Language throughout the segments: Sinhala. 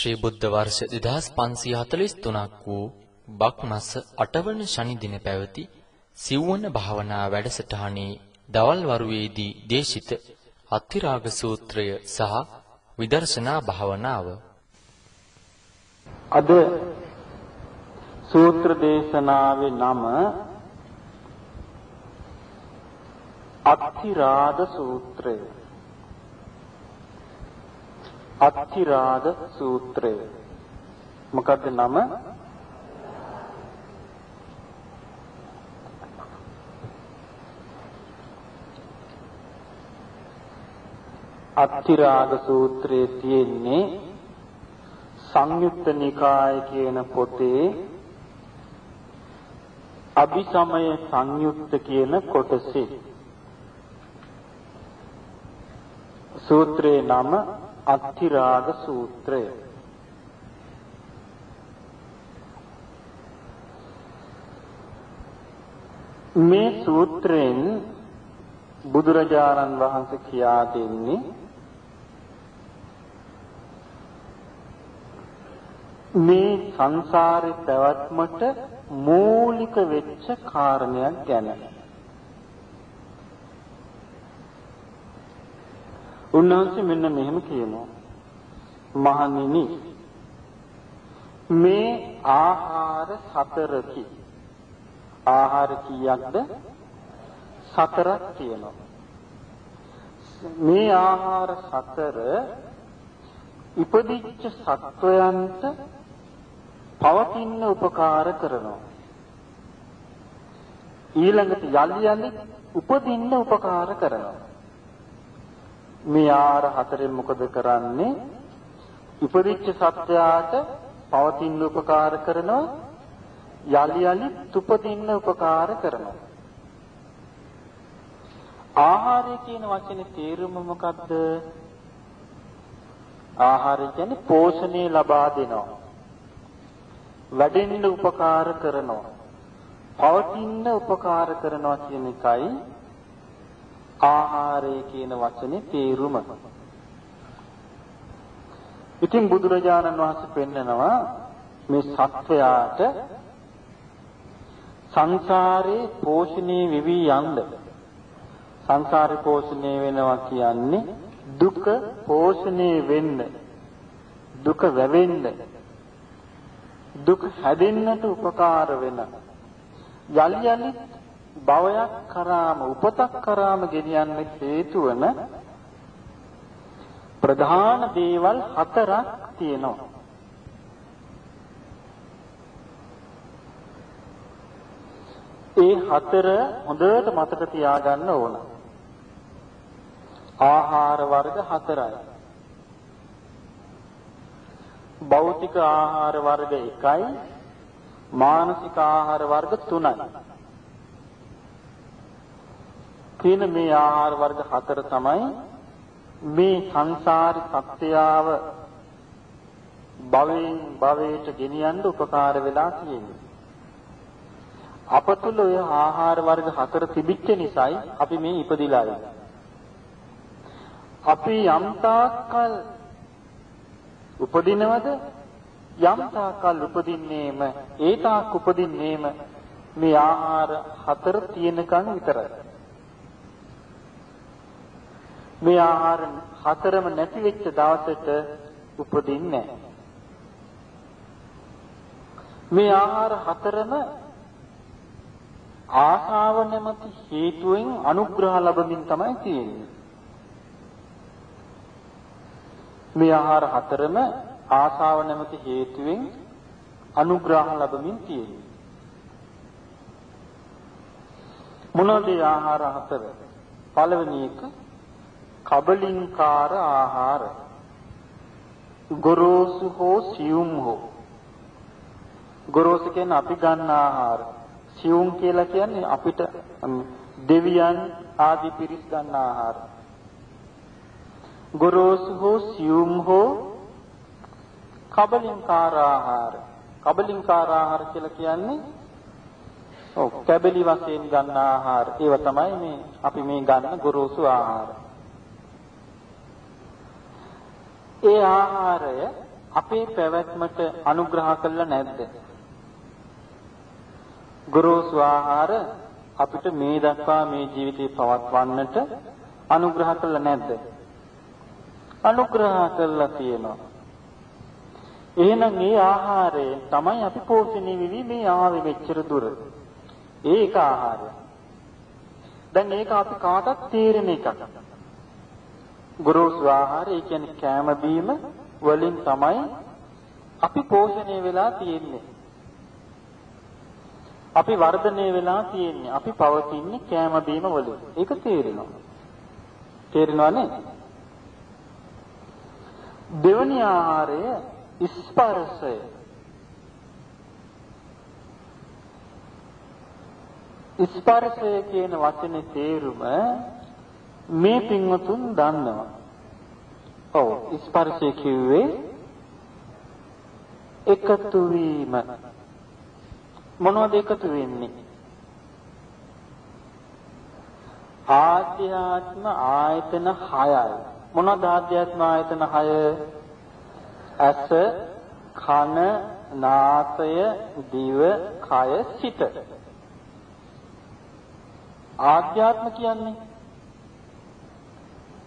ශ්‍රී බුද්ධ වර්ෂ 2543ක් වූ බක් මස 8 වන ශනි දින පැවති සිව්වන භාවනා වැඩසටහනේ දවල් වරුවේදී දේශිත අත්තිරාග සූත්‍රය සහ විදර්ශනා භාවනාව. අද සූත්‍ර දේශනාවේ නම අත්තිරාග සූත්‍රය. අත්තිරාග සූත්‍රය මොකක්ද නම? අත්තිරාග සූත්‍රයේ තියෙන්නේ සංයුත්ත නිකාය කියන පොතේ අභිසමය සංයුත්ත කියන කොටසේ. සූත්‍රයේ නම අත්තිරාග සූත්‍රය. මේ සූත්‍රයෙන් බුදුරජාණන් වහන්සේ කියා දෙන්නේ මේ සංසාරේ පැවැත්මට මූලික වෙච්ච කාරණයක් ගැන. උන්වහන්සේ මෙන්න මෙහෙම කියනවා. මහණෙනි, මේ ආහාර හතරකි. ආහාර කීයක්ද? හතරක් තියෙනවා. මේ ආහාර හතර ඉපදිච්ච සත්වයන්ට පවතින උපකාර කරනවා. ඊළඟට යලි උපදින්න උපකාර කරනවා. මේ ආහාර හතරෙන් මොකද කරන්නේ? ඉපදිච්ච සත්වයාට පවතින උපකාර කරනවා, යලි උපදින්න උපකාර කරනවා. ආහාරය කියන වචනේ තේරුම මොකද්ද? ආහාරය කියන්නේ පෝෂණය ලබා දෙනවා, වැඩෙන්න උපකාර කරනවා, පවතින්න උපකාර කරනවා කියන එකයි ආහාරය කියන වචනේ තේරුම. ඉතින් බුදුරජාණන් වහන්සේ පෙන්නනවා මේ සත්වයාට සංසාරේ පෝෂණය වෙවි යන්න. සංසාරේ පෝෂණය වෙනවා කියන්නේ දුක පෝෂණය වෙන්න, දුක වැවෙන්න, දුක හැදෙන්නට උපකාර වෙන, යලි භවයක් කරාම උපතක් කරාම ගෙනියන්න හේතු වන ප්‍රධාන දේවල් හතරක් තියෙනවා. ඒ හතර හොඳට මතක තියාගන්න ඕන. ආහාර වර්ග හතරයි. භෞතික ආහාර වර්ග 1යි, මානසික ආහාර වර්ග 3යි. කියන මේ ආහාර වර්ග හතර තමයි මේ සංසාර සත්‍යාව භවයෙන් භවයට ගෙනියන්න උපකාර වෙලා තියෙන්නේ. අප තුල ඔය ආහාර වර්ග හතර තිබිච්ච නිසායි අපි මේ ඉපදිලා ඉන්නේ. අපි යම් තාක්කල් උපදිනවද? යම් තාක්කල් උපදින්නේම ඒ තාක් උපදින්නේම මේ ආහාර හතර තියෙනකන් විතරයි. මේ ආහාර හතරම නැති වෙච්ච දවසට උපදින්නේ නැහැ. මේ ආහාර හතරම ආශාව නැමැති හේතුවෙන් අනුග්‍රහ ලැබමින් තමයි තියෙන්නේ. මේ ආහාර හතරම ආශාව නැමැති හේතුවෙන් අනුග්‍රහ ලැබමින් තියෙන්නේ. මොනවාද ආහාර හතර? පළවෙනි එක කබලින්කාර ආහාර. ගොරෝසු හෝ සියුම් හෝ. ගොරෝසු කියන්නේ අපි ගන්න ආහාර. සියුම් කියලා කියන්නේ අපිට දෙවියන් ආදී පිරිස් ගන්න ආහාර. ගොරෝසු හෝ සියුම් හෝ කබලින්කාර ආහාර. කබලින්කාර ආහාර කියලා කියන්නේ කැබලි වශයෙන් ගන්න ආහාර. ඒව තමයි මේ අපි මේ ගන්න ගොරෝසු ආහාර. ඒ ආහාරය අපේ පැවැත්මට අනුග්‍රහ කළා නැද්ද? ගුරුසු ආහාර අපිට මේ දක්වා මේ ජීවිතේ පවත්වන්නට අනුග්‍රහ කළා නැද්ද? අනුග්‍රහ කළා තියෙනවා. එහෙනම් මේ ආහාරයෙන් තමයි අපි පෝෂණය වෙවි මේ ආවේ මෙච්චර දුර. ඒක ආහාරය. දැන් මේක අපි කාටත් තේරෙන එකක්. ගුරුසු ආහාරය කියන්නේ කෑම බීම වලින් තමයි අපි පෝෂණය වෙලා තියෙන්නේ. අපි වර්ධනය වෙලා තියෙන්නේ. අපි පවතින්නේ කෑම බීම වලින්. ඒක තේරෙනවා. තේරෙනවනේ? දෙවැනි ආහාරය ස්පර්ශය. ස්පර්ශය කියන වචනේ තේරුම මේ පින්වතුන් දන්නවා. ඔව් ස්පර්ශය කිව්වේ එකතු වීම. මොනවද එකතු වෙන්නේ? ආධ්‍යාත්ම ආයතන 6යි. මොනවද ආධ්‍යාත්ම ආයතන 6? ඇස, කන, නාසය, දිව, කය, සිත. ආධ්‍යාත්ම කියන්නේ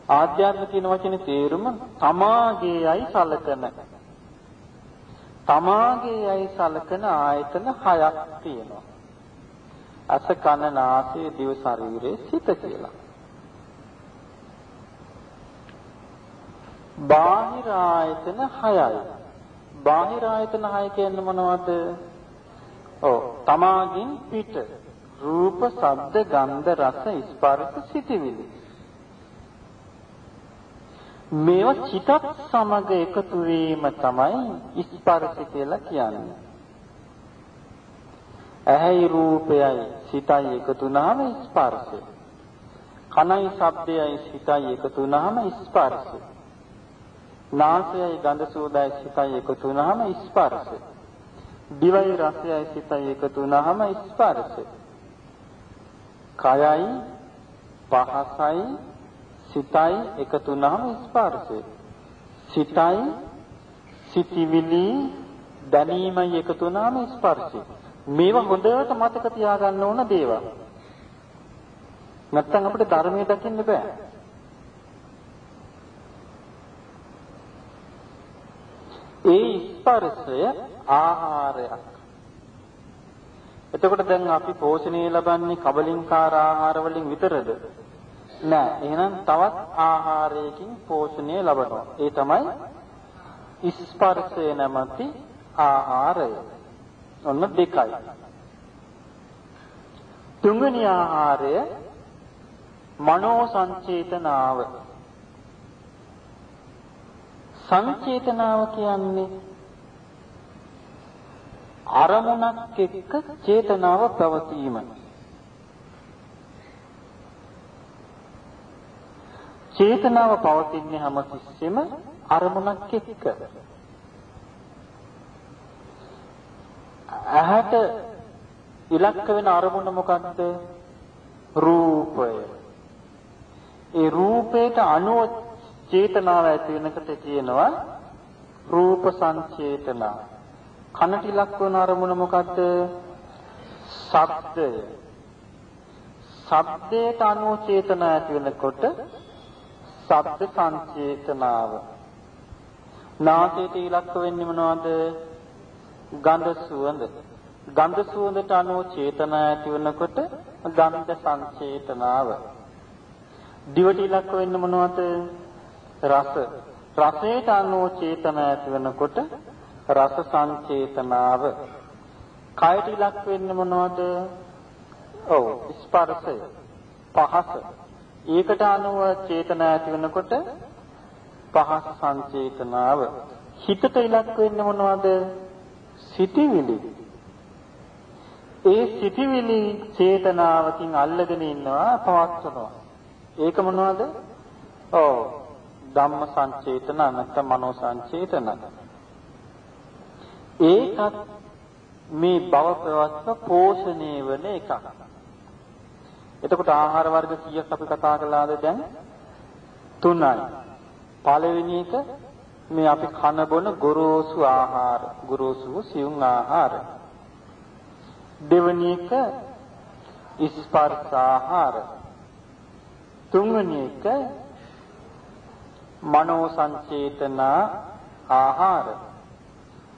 ආධ්‍යාත්ම කියන වචනේ තේරුම තමාගේයි සලකන. තමාගේයි සලකන ආයතන 6ක් තියෙනවා. ඇස, කන, නාසය, දිව, ශරීරය, සිත කියලා. බාහිර ආයතන 6යි. බාහිර ආයතන 6 කියන්නේ මොනවද? ඔව් තමාගින් පිට රූප, ශබ්ද, ගන්ධ, රස, ස්පර්ශ, සිතිවිලි. මේවා චිතත් සමග එකතු වීම තමයි ස්පර්ශ කියලා කියන්නේ. ඇහැයි රූපයයි සිතයි එකතු වුනහම ස්පර්ශය. කනයි ශබ්දයයි සිතයි එකතු වුනහම ස්පර්ශය. නාසයයි ගඳ සුවඳයි සිතයි එකතු වුනහම ස්පර්ශය. දිවයි රසයයි සිතයි එකතු වුනහම ස්පර්ශය. කයයි පහසයි සිතයි එකතු වුනහම ස්පර්ශය. සිතයි සිතිවිලි දැනීමයි එකතු වුනහම ස්පර්ශය. මේවා හොඳට මතක තියාගන්න ඕන දේවල්. නැත්නම් අපිට ධර්මයේ දකින්න බෑ. ඒ ස්පර්ශය ආහාරයක්. එතකොට දැන් අපි පෝෂණය ලබන්නේ කබලින්කාර ආහාර වලින් විතරද? නෑ. එහෙනම් තවත් ආහාරයකින් පෝෂණය ලබනවා. ඒ තමයි ස්පර්ශය නැමැති ආහාරය. ඔන්න දෙකයි. තුන්වෙනි ආහාරය මනෝ සංචේතනාව. සංචේතනාව කියන්නේ අරමුණක් එක්ක චේතනාව පැවතීම. චේතනාව පවතින්නේ හැමතිස්සෙම අරමුණක් එක්ක. ඇහැට ඉලක්ක වෙන අරමුණ මොකක්ද? රූපය. ඒ රූපයට අනුව චේතනාව ඇති වෙනකට කියනවා රූප සංචේතනා. කනට ඉලක්ක වෙන අරමුණ මොකක්ද? ශබ්දය. ශබ්දයට අනුව චේතනාව ඇති වෙනකොට ශබ්ද සංචේතනාව. නාසයට ඉලක්ක වෙන්නේ මොනවද? ගන්ධ සුවඳ. ගන්ධ සුවඳට අනුව චේතනාව ඇති වෙනකොට ගන්ධ සංචේතනාව. දිවට ඉලක්ක වෙන්නේ මොනවද? රස. රසයට අනුව චේතනාව ඇති වෙනකොට රස සංචේතනාව. කයට ඉලක්ක වෙන්නේ මොනවද? ඔව් ස්පර්ශය. පහස. ඒකට අනුව චේතනාව ඇති වෙනකොට පහස සංචේතනාව. හිතට ඉලක්ක වෙන්නේ මොනවද? සිතිවිලි. ඒ සිතිවිලි චේතනාවකින් අල්ලගෙන ඉන්නවා පවත්වනවා. ඒක මොනවද? ඔව් ධම්ම සංචේතන නැත්නම් මනෝ සංචේතන. ඒකත් මේ භව ප්‍රවස්ත පෝෂණය වෙන එකක්. එතකොට ආහාර වර්ග කීයක් අපි කතා කළාද දැන්? 3යි. පළවෙනි එක මේ අපි කන බොන ගොරෝසු ආහාර, ගොරෝසු සියුම් ආහාර. දෙවෙනි එක ස්පර්ශ ආහාර. තුන්වෙනි එක මනෝ සංචේතන ආහාර.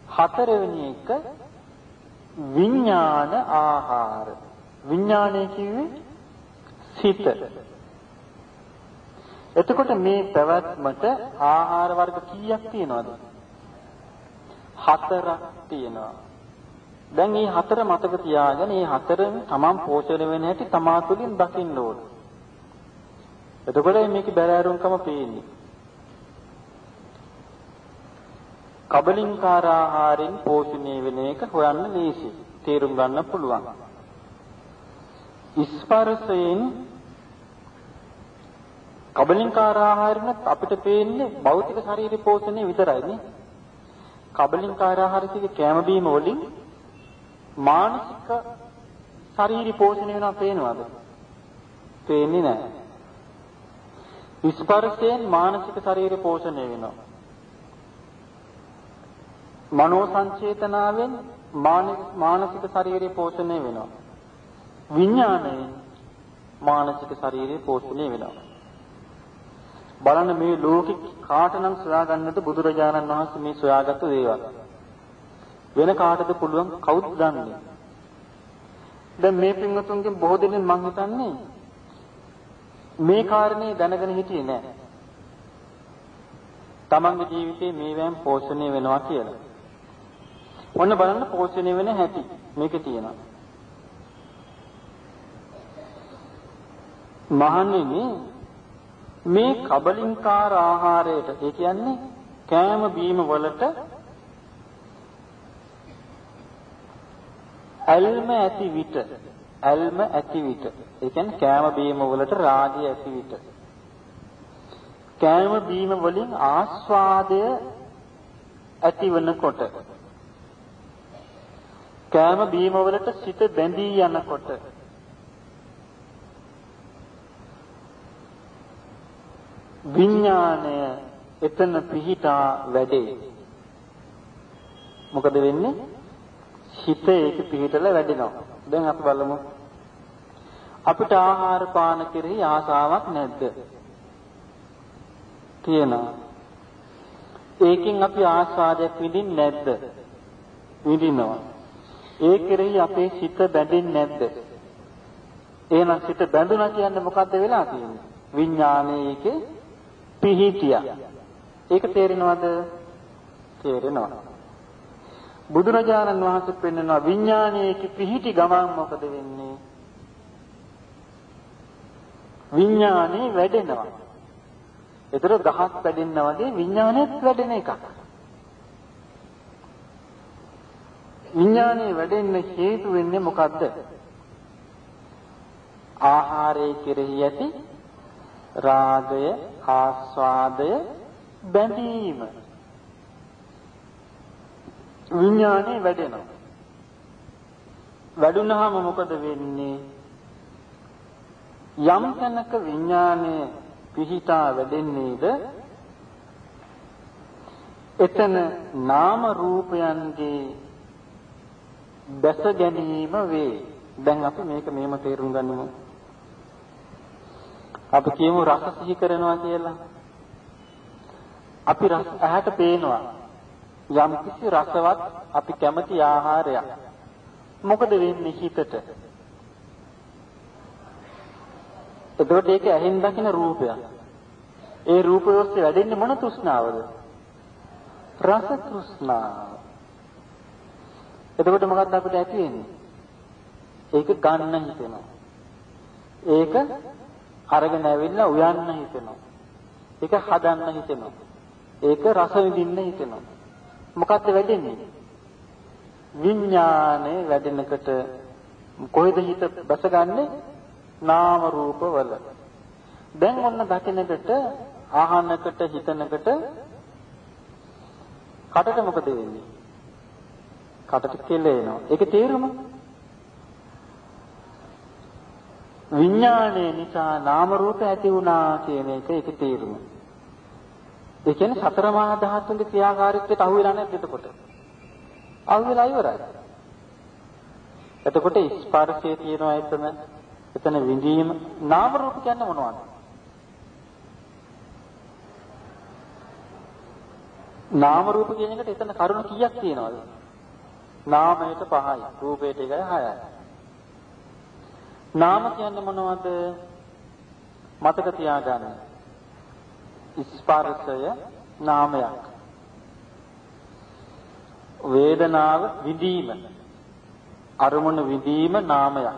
හතරවෙනි එක විඥාන ආහාර. විඥානය කිව්වේ සිත. එතකොට මේ පැවැත්මට ආහාර වර්ග කීයක් තියෙනවද? හතරක් තියෙනවා. දැන් මේ හතර මතක තියාගෙන මේ හතරෙන් තමන් පෝෂණය වෙන හැටි තමා තුළින් දකින්න ඕන. එතකොට මේකේ බැලෑරුම්කම පේන්නේ. කබලින්කාර ආහාරයෙන් පෝෂණය වෙන එක හොයන්න ලේසි. තේරුම් ගන්න පුළුවන්. ස්පර්ශයෙන් කබලින්කාර ආහාරයෙන් අපිට පේන්නේ භෞතික ශරීර පෝෂණය විතරයි නේ. කබලින්කාර ආහාර කිව්වේ කැම බීම වලින් මානසික ශරීර පෝෂණය වෙනවා පේනවද? පේන්නේ නැහැ. ස්පර්ශයෙන් මානසික ශරීර පෝෂණය වෙනවා. මනෝ සංචේතනාවෙන් මානසික ශරීරය පෝෂණය වෙනවා. විඥාණයෙන් මානසික ශරීරය පෝෂණය වෙනවා. බලන්න මේ ලෝකෙ කාටනම් සොයාගන්නද බුදුරජාණන් වහන්සේ මේ සොයාගත්තු දේවල්. වෙන කාටද පුළුවන්? කවුද දන්නේ? දැන් මේ පින්වතුන්ගෙන් බොහෝ දෙනෙක් මං හිතන්නේ මේ කාරණේ දැනගෙන හිටියේ නෑ. තමන්ගේ ජීවිතේ මේවෙන් පෝෂණය වෙනවා කියලා. ඔන්න බලන්න පෝෂණය වෙන හැටි මේකේ තියෙනවා. මහණෙනි මේ කබලින්කාර ආහාරයට ඒ කියන්නේ කෑම බීම වලට ඇල්ම ඇති විට ඒ කියන්නේ කෑම බීම වලට රාගය ඇති විට කෑම බීම වලින් ආස්වාදය ඇතිවනකොට කෑම බීම වලට සිත බැඳී යනකොට විඥාණය එතන පිහිටා වැඩේ. මොකද වෙන්නේ? හිත ඒක පිහිටලා වැඩෙනවා. දැන් අපි බලමු. අපිට ආහාර පාන කෙරෙහි ආසාවක් නැද්ද? තියෙනවා. ඒකෙන් අපි ආස්වාදයක් විඳින්නේ නැද්ද? විඳිනවා. ඒ කෙරෙහි අපේ සිත බැඳෙන්නේ නැද්ද? එහෙනම් සිත බැඳුනා කියන්නේ මොකද්ද වෙලා තියෙන්නේ? විඥානයේක පිහිටියා. ඒක තේරෙනවද? තේරෙනවා. බුදුරජාණන් වහන්සේ පෙන්වනවා විඥානයේක පිහිටි ගමන් මොකද වෙන්නේ? විඥානේ වැඩෙනවා. ඒතර ගහක් වැඩෙනා වගේ විඥානයත් වැඩෙන එකක්. විඥානේ වැඩෙන්න හේතු වෙන්නේ මොකද්ද? ආහාරයේ කෙරෙහි ඇති රාගය, ආස්වාදය, බැඳීම. විඥානේ වැඩෙනවා. වැඩුණාම මොකද වෙන්නේ? යම් තැනක විඥානේ පිහිටා වැඩෙන්නේද එතන නාම රූපයන්ගේ දැස ගැනීම වේ. දැන් අපි මේක මෙහෙම තේරුම් ගන්නමු. අපි කියමු රස සිහි කරනවා කියලා. අපි රස ඇහැට පේනවා. යම් කිසි රසවත් අපි කැමති ආහාරයක්. මොකද වෙන්නේ හිතට? එතකොට ඒක ඇහෙන් දකින රූපයක්. ඒ රූපය ඔස්සේ වැඩෙන්නේ මොන තෘෂ්ණාවද? රස තෘෂ්ණාව. එතකොට මොකක්ද අපිට ඇති වෙන්නේ? ඒක ගන්න හිතෙනවා. ඒක අරගෙන ඇවිල්ලා උයන්න හිතෙනවා. ඒක හදන්න හිතෙනවා. ඒක රස විඳින්න හිතෙනවා. මොකක්ද වැඩෙන්නේ? විඥානේ වැඩෙනකොට කොහෙද හිත බැසගන්නේ? නාම රූප වල. දැන් ඔන්න දකින්නකට ආහනකට හිතනකට කටට මොකද වෙන්නේ? කටට කෙලෙනවා. ඒකේ තේරුම විඥානයේ නිසා නාම රූප ඇති වුණා කියන එක ඒකේ තේරුම. ඒ කියන්නේ සතර මහා ධාතුන්ගේ ක්‍රියාකාරීත්වයට අහු වෙලා නැද්ද එතකොට? අහු වෙලා ඉවරයි. එතකොට ස්පර්ශයේ තියෙනවා එතන විඳීම නාම රූප කියන්නේ මොනවද? නාම රූප කියන එකට එතන කරුණු කීයක් තියෙනවද? නාමයට 5යි, රූපයට 1යි 6යි. නාම කියන්නේ මොනවද? මතක තියාගන්න. ස්පර්ශය නාමයක්. වේදනාව විඳීම. අරමුණ විඳීම නාමයක්.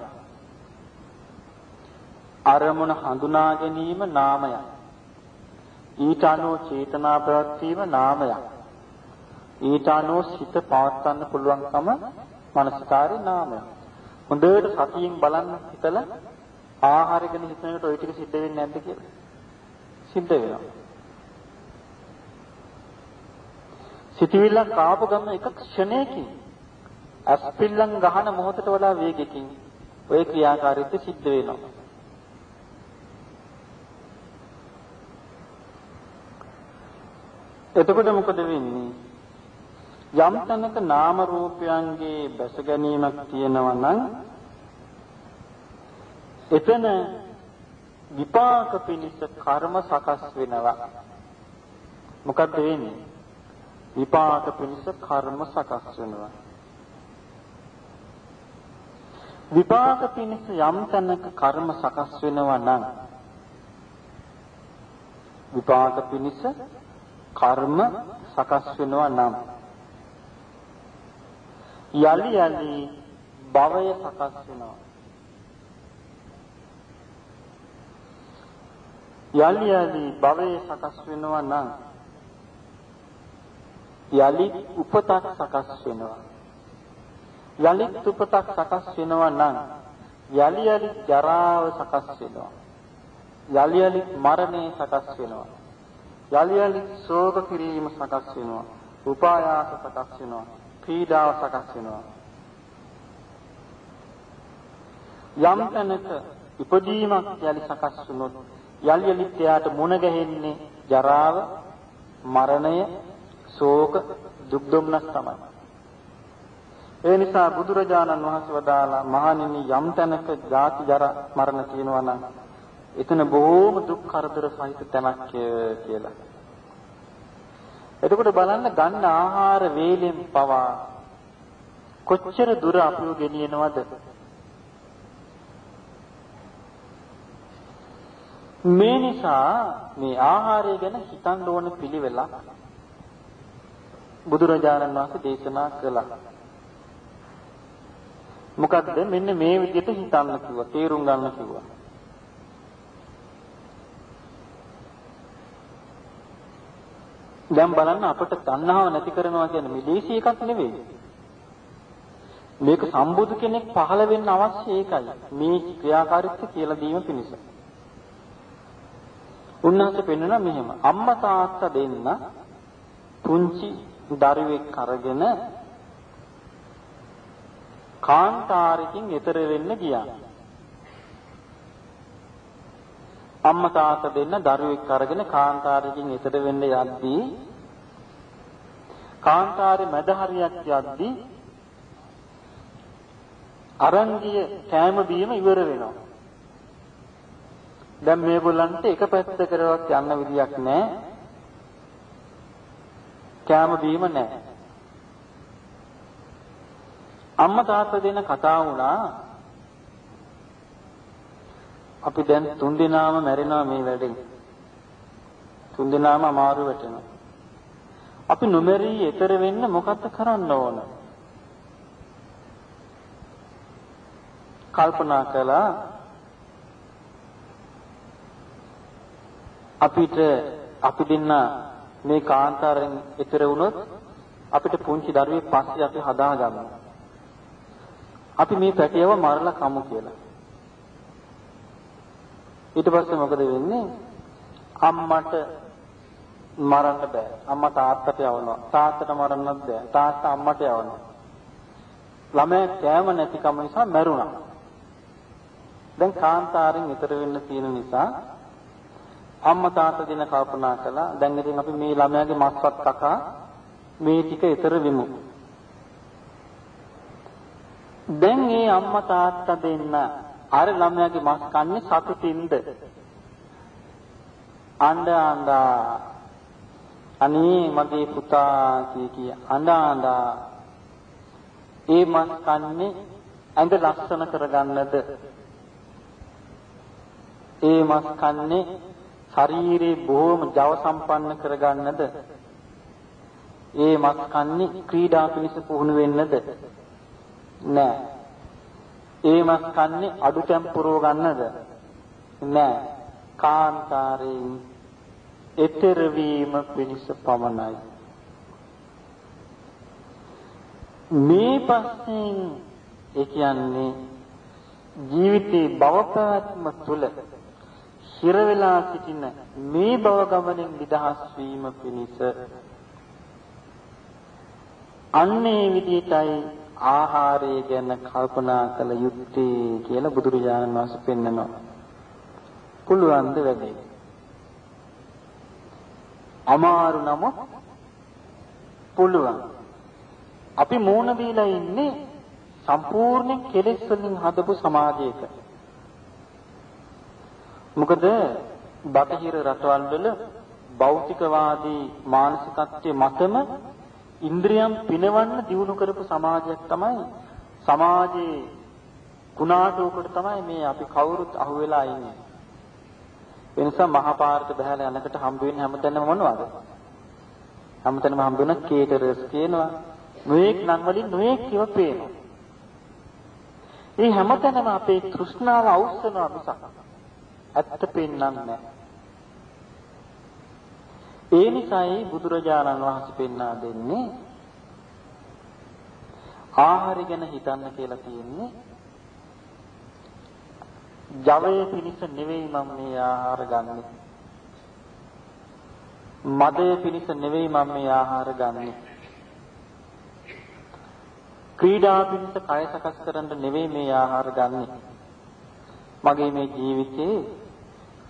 අරමුණ හඳුනා ගැනීම නාමයක්. ඊට අනුව චේතනා ප්‍රවෘත්තිම නාමයක්. ඊට අනුව සිත පවත්වන්න පුළුවන්කම මනසකාරී නාමයක්. හොඳට සතියෙන් බලන්න හිතලා ආහාර ගැන හිතනකොට ওই ටික සිද්ධ වෙන්නේ නැද්ද කියලා? සිද්ධ වෙනවා. සිතවිල්ල කාපු ගම එක ක්ෂණයකින් අස්පිල්ලම් ගහන මොහොතට වඩා වේගකින් ওই ක්‍රියාකාරීත්වය සිද්ධ වෙනවා. එතකොට මොකද වෙන්නේ? යම් තැනක නාම රූපයන්ගේ බැස ගැනීමක් තියෙනවා නම් එතන විපාක පිණිස කර්ම සකස් වෙනවා. මොකද වෙන්නේ? විපාක පිණිස කර්ම සකස් වෙනවා. විපාක පිණිස යම් තැනක කර්ම සකස් වෙනවා නම් විපාක පිණිස කර්ම සකස් වෙනවා නම් යලි යලි භවය සකස් වෙනවා. යලි යලි භවය සකස් වෙනවා නම් යලි උපතක් සකස් වෙනවා. යලි උපතක් සකස් වෙනවා නම් යලි යලි ජරාව සකස් වෙනවා. යලි යලි මරණය සකස් වෙනවා. යලි යලි ශෝක කිරීම සකස් වෙනවා. උපායාස සකස් වෙනවා. පීඩාව සකස් වෙනවා. යම් තැනක ඉපදීමක් යලි සකස් වුණොත් යලි යලි එයාට මුණ ගැහෙන්නේ ජරාව, මරණය, ශෝක, දුක් දුම්නස් තමයි. ඒ නිසා බුදුරජාණන් වහන්සේ වදාලා මහණෙනි යම් තැනක ජාති ජරා මරණ තියෙනවා නම් එතන බොහෝම දුක් කරදර සහිත තැනක් කියලා. එතකොට බලන්න ගන්න ආහාර වේලෙන් පවා කොච්චර දුර අපිව ගෙනියනවද? මේ නිසා මේ ආහාරය ගැන හිතන්න ඕන පිළිවෙලක් බුදුරජාණන් වහන්සේ දේශනා කළා. මොකද්ද? මෙන්න මේ විදිහට හිතන්න කිව්වා, තේරුම් ගන්න කිව්වා. දැන් බලන්න අපට තණ්හාව නැති කරනවා කියන්නේ මේ දේශී එකක් නෙවෙයි. මේක සම්බුදු කෙනෙක් පහළ වෙන්න අවශ්‍ය ඒකයි. මේ ක්‍රියාකාරීත්වය කියලා දීම පිණිස. උන්වහන්සේ පෙන්වනවා මෙහෙම. අම්මා තාත්තා දෙන්න පුංචි දරුවෙක් අරගෙන කාන්තාරකින් එතර වෙන්න ගියා. අම්මා තාත්තා දෙන්න දරුවෙක් අරගෙන කාන්තාරකින් එතර වෙන්න යද්දී කාන්තාරේ මැද හරියක් යද්දී අරංගිය කෑම බීම ඉවර වෙනවා. දැන් මේගොල්ලන්ට එක පැත්තකටවත් යන්න විදියක් නැහැ. කෑම බීම නැහැ. අම්මා තාත්තා දෙන්න කතා වුණා අපි දැන් තුන් දෙනාම මැරෙනවා මේ වැඩෙන්. තුන් දෙනාම අමාරු වෙටෙනවා. අපි නොමරී ඈතර වෙන්න මොකක්ද කරන්න ඕන? කල්පනා කළා අපි දෙන්න මේ කාන්තාරයෙන් ඈතර වුණොත් අපිට පුංචි දරුවෙක් පස්සේ අපි හදා ගන්නවා. අපි මේ පැටියව මරලා කමු කියලා. ඊට පස්සේ මොකද වෙන්නේ? අම්මට මරන්න බෑ. අම්මා තාත්තට යවනවා. තාත්තට මරන්නත් බෑ. තාත්තා අම්මට යවනවා. ළමයා කෑම නැතිකම නිසා මැරුණා. දැන් කාන්තාරයෙන් ඈතර වෙන්න තියෙන නිසා අම්මා තාත්තා දින කල්පනා කළා. දැන් ඉතින් අපි මේ ළමයාගේ මස්වත් කකා මේ ටික ඊතර වෙමු. දැන් මේ අම්මා තාත්තා දෙන්න අර ළමයාගේ මස් කන්නේ සතුටින්ද? අඬා අනේ මගේ පුතා කිය අඬා ඒ මස් කන්නේ ඇඟ ලස්සන කරගන්නද? ඒ මස් කන්නේ ශරීරේ බොහොම ජව සම්පන්න කරගන්නද? ඒ මස් කන්නේ ක්‍රීඩා පිණිස පුහුණු වෙන්නද? නෑ. ඒ මස් කන්නේ අඩුතැම් පුරව ගන්නද? නෑ. කාන්තාරයෙන් ඊතර වීම පිණිස පමණයි. මේ පස්සෙන් ඒ කියන්නේ ජීවිතේ භවපෑත්ම තුල හිර වෙලා සිටින මේ භව ගමනෙන් නිදහස් වීම පිණිස අන්නේ විදිහටයි ආහාරය ගැන කල්පනා කළ යුත්තේ කියලා බුදුරජාණන් වහන්සේ පෙන්නනවා. පුළුවන් ද වැඩි? අමාරු නම පුළුවන්. අපි මෝන දීලා ඉන්නේ සම්පූර්ණ කෙලෙස් වලින් හදපු සමාජයක. මොකද බටහිර රටවල් වල භෞතිකවාදී මානසිකත්වයේ මතම ඉන්ද්‍රියම් පිනවන්න දියුණු කරපු සමාජයක් තමයි සමාජයේ කුණාටුවකට තමයි මේ අපි කවුරුත් අහුවෙලා ඉන්නේ. ඒ නිසා මහා පාරට බහැලා යනකොට හම්බ වෙන්නේ හැමතැනම මොනවද? හැමතැනම හම්බ වෙන කේටරර්ස් කියනවා. නොඑක් නම් වලින් නොඑක් කිව පේනවා. මේ හැමතැනම අපේ තෘෂ්ණාව අවශ්‍යනවා මිසක් ඇත්ත පෙන්වන්නේ නැහැ. ඒ නිසායි බුදුරජාණන් වහන්සේ පෙන්වා දෙන්නේ ආහාරය ගැන හිතන්න කියලා තියෙන්නේ. ජවයේ පිණිස නෙවෙයි මම මේ ආහාර ගන්නෙ. මදයේ පිණිස නෙවෙයි මම මේ ආහාර ගන්නෙ. ක්‍රීඩා පිණිස කය සකස් කරන්න නෙවෙයි මේ ආහාර ගන්නෙ. මගේ මේ ජීවිතේ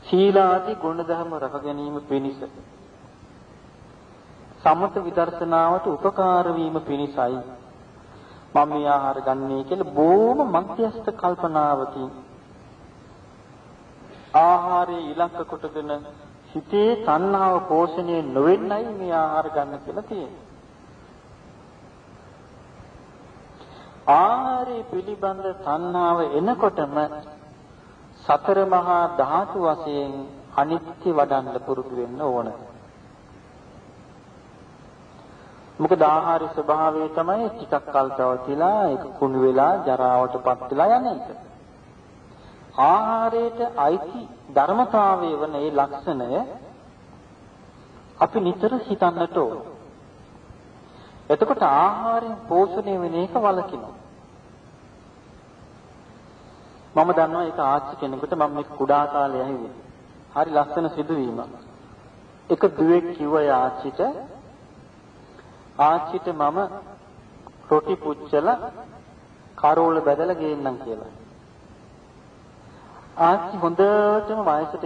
සීලාදී ගුණධර්ම රැක ගැනීම පිණිස සමත විදර්ශනාවට උපකාර වීම පිණිසයි මම මේ ආහාර ගන්නේ කියලා බොහොම මධ්‍යස්ථ කල්පනාවකින් ආහාරයේ ඉලක්ක කොටගෙන හිතේ තණ්හාව පෝෂණය නොවෙන්නයි මේ ආහාර ගන්න කියලා තියෙන්නේ. ආහාරයේ පිළිබඳ තණ්හාව එනකොටම සතර මහා ධාතු වශයෙන් අනිත්‍ය වඩන්න පුරුදු වෙන්න ඕන. මොකද ආහාරයේ ස්වභාවය තමයි ටිකක් කල් තවතිලා ඒක කුණු වෙලා ජරාවටපත් වෙලා යන එක. ආහාරයට අයිති ධර්මතාවයේ වන ඒ ලක්ෂණය අපි නිතර හිතන්නට ඕන. එතකොට ආහාරයෙන් පෝෂණය වෙන එක වළකිනවා. මම දන්නවා ඒක ආච්චි කෙනෙකුට මම මේ කුඩා කාලේ ඇහිවි. හරි ලස්සන සිදුවීමක්. එක දුවෙක් කිව්වා ආච්චිට මම රොටි පුච්චලා කරෝල බැදලා ගේන්නම් කියලා. ආච්චි හොඳටම වයසට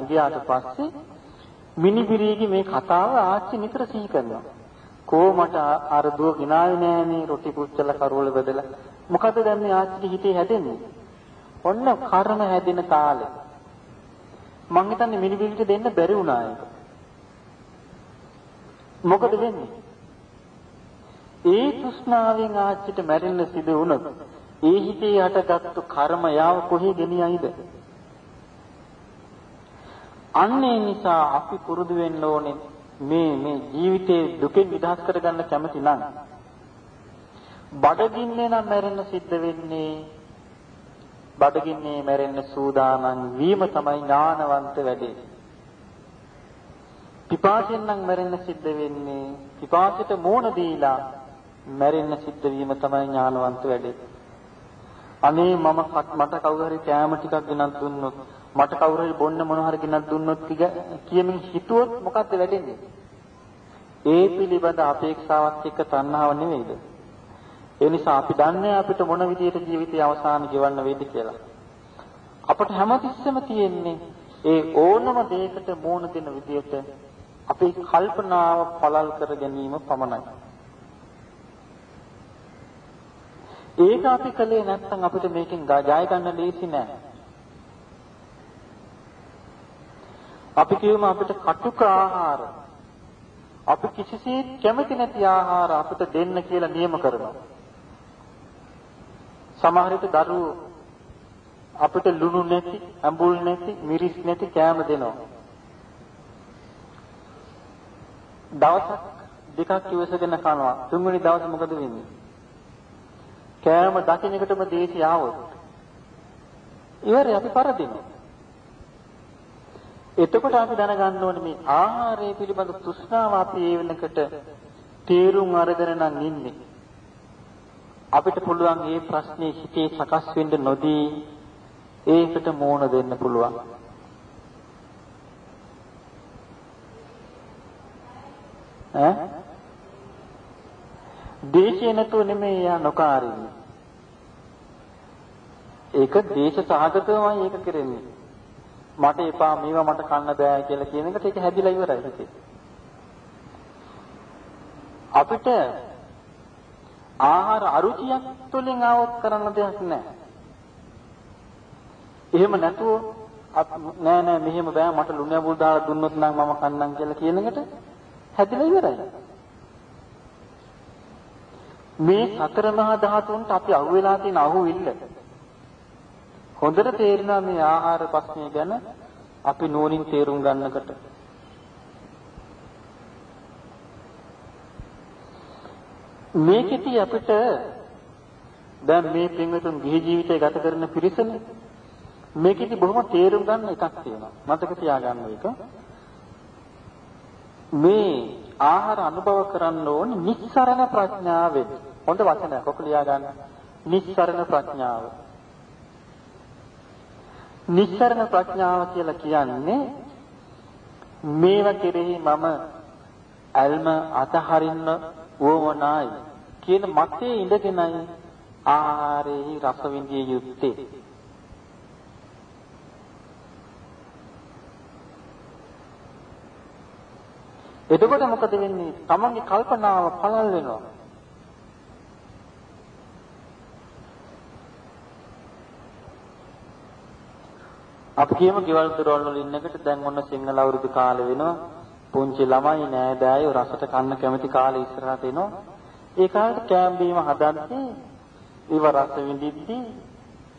ගියාට පස්සේ මිනිබිරියගේ මේ කතාව ආච්චි නිතර සිහි කරනවා. කොහොමද අර දුව ගිනාවේ නෑනේ රොටි පුච්චලා කරෝල බැදලා. මොකද දැන් මේ ආච්චිගේ හිතේ හැදෙන්නේ? ඔන්න කර්ම හැදෙන කාලේ. මං හිතන්නේ මිනිබිරිට දෙන්න බැරි වුණා ඒක. මොකද වෙන්නේ? ඒ තෘෂ්ණාවෙන් ආච්චිට මැරෙන්න සිදු වුණොත් ඒ හිතේ හටගත්තු කර්ම යාව කොහේ ගෙනියයිද? අන්නේ නිසා අපි පුරුදු වෙන්න ඕනේ මේ ජීවිතේ දුකෙන් නිදහස් කරගන්න කැමති නම් බඩගින්නේ නම් මැරෙන්න සිද්ධ වෙන්නේ. බඩගින්නේ මැරෙන්න සූදානම් වීම තමයි ඥානවන්ත වැඩේ. පිපාසයෙන් නම් මැරෙන්න සිද්ධ වෙන්නේ. පිපාසයට මෝන දීලා මැරෙන්න සිද්ධ වීම තමයි ඥානවන්ත වැඩේ. අනේ මට කවුරු හරි කෑම ටිකක් ගෙනත් දුන්නොත් මට කවුරු හරි බොන්න මොන හරි ගෙනත් දුන්නොත් කියමින් හිතුවොත් මොකද්ද වෙන්නේ? ඒ පිළිබඳ අපේක්ෂාවක් එක්ක තණ්හාව නෙවෙයිද? ඒ නිසා අපි දන්නේ අපිට මොන විදියට ජීවිතයේ අවසාන ගෙවන්න වෙයිද කියලා. අපට හැමතිස්සෙම තියෙන්නේ ඒ ඕනම දෙයකට මෝන දෙන විදිහට අපේ කල්පනාව පළල් කර ගැනීම පමණයි. ඒක අපි කලේ නැත්නම් අපිට මේකෙන් ජය ගන්න ලේසි නෑ. අපි කියමු අපිට කටුක ආහාර අපි කිසිසේත් කැමති නැති ආහාර අපිට දෙන්න කියලා නියම කරනවා. සමහර විට දරුවෝ අපිට ලුණු නැති, අඹුල් නැති, මිරිස් නැති කෑම දෙනවා. දවසක් දෙකක් ඉවසගෙන කනවා. තුන්වෙනි දවසේ මොකද වෙන්නේ? කෑම දකින්න එකටම දේශي ආවොත් ඉවරයි අපි පරදිනවා. එතකොට අපි දැනගන්න ඕනේ මේ ආහාරය පිළිබඳ තෘෂ්ණාව අපි ඒ වෙනකට තේරුම් අරගෙන නම් ඉන්නේ. අපිට පුළුවන් මේ ප්‍රශ්නේ හිතේ සකස් වෙන්න නොදී ඒකට මෝන දෙන්න පුළුවන්. දේශේ නැතුව නෙමෙයි යා නොකාරින්නේ. ඒක දේශ සහගතවමයි ඒක කරන්නේ. මට එපා මේවා මට කන්න බෑ කියලා කියන එකට ඒක හැදිලා ඉවරයි හිතේ. අපිට ආහාර අරුචියක් තුලින් ආවොත් කරන්න දෙයක් නැහැ. එහෙම නැතුව නෑ මෙහෙම බෑ මට ලුණු ඇඹුල් දාලා දුන්නොත් නම් මම කන්නම් කියලා කියන එකට හැදිලා ඉවරයි. මේ සතර මහා ධාතුන්ට අපි අහුවෙලා තියෙන අහුවිල්ල හොඳට තේරෙනවා මේ ආහාර ප්‍රශ්නය ගැන අපි නෝනින් තේරුම් ගන්නකොට. මේකෙදී අපිට දැන් මේ පින්වතුන් ගිහි ජීවිතය ගත කරන පිරිසනේ මේකෙදී බොහොම තේරුම් ගන්න එකක් තියෙනවා. මතක තියාගන්න එක. මේ ආහාර අනුභව කරන්න ඕනේ නිස්සරණ ප්‍රඥාවෙන්. හොඳ වචනයක් ඔක ලියා ගන්න. නිස්සරණ ප්‍රඥාව. නිස්සරණ ප්‍රඥාව කියලා කියන්නේ මේවා කෙරෙහි මම අල්ම අතහරින්න වොමනායි කියන මතයේ ඉඳගෙනයි ආහාරෙහි රස විඳිය යුත්තේ. එතකොට මොකද වෙන්නේ? තමන්ගේ කල්පනාව පළල් වෙනවා. අපි කියමු ගෙවල් දොරවල් වල ඉන්නකොට දැන් ඔන්න සිංහල අවුරුදු කාලේ වෙනවා. පුංචි ළමයි නෑදෑයෝ රසට කන්න කැමති කාලේ ඉස්සරහට එනවා. ඒ කාලේ කෑම බීම හදන්නේ ඒව රස විඳිද්දී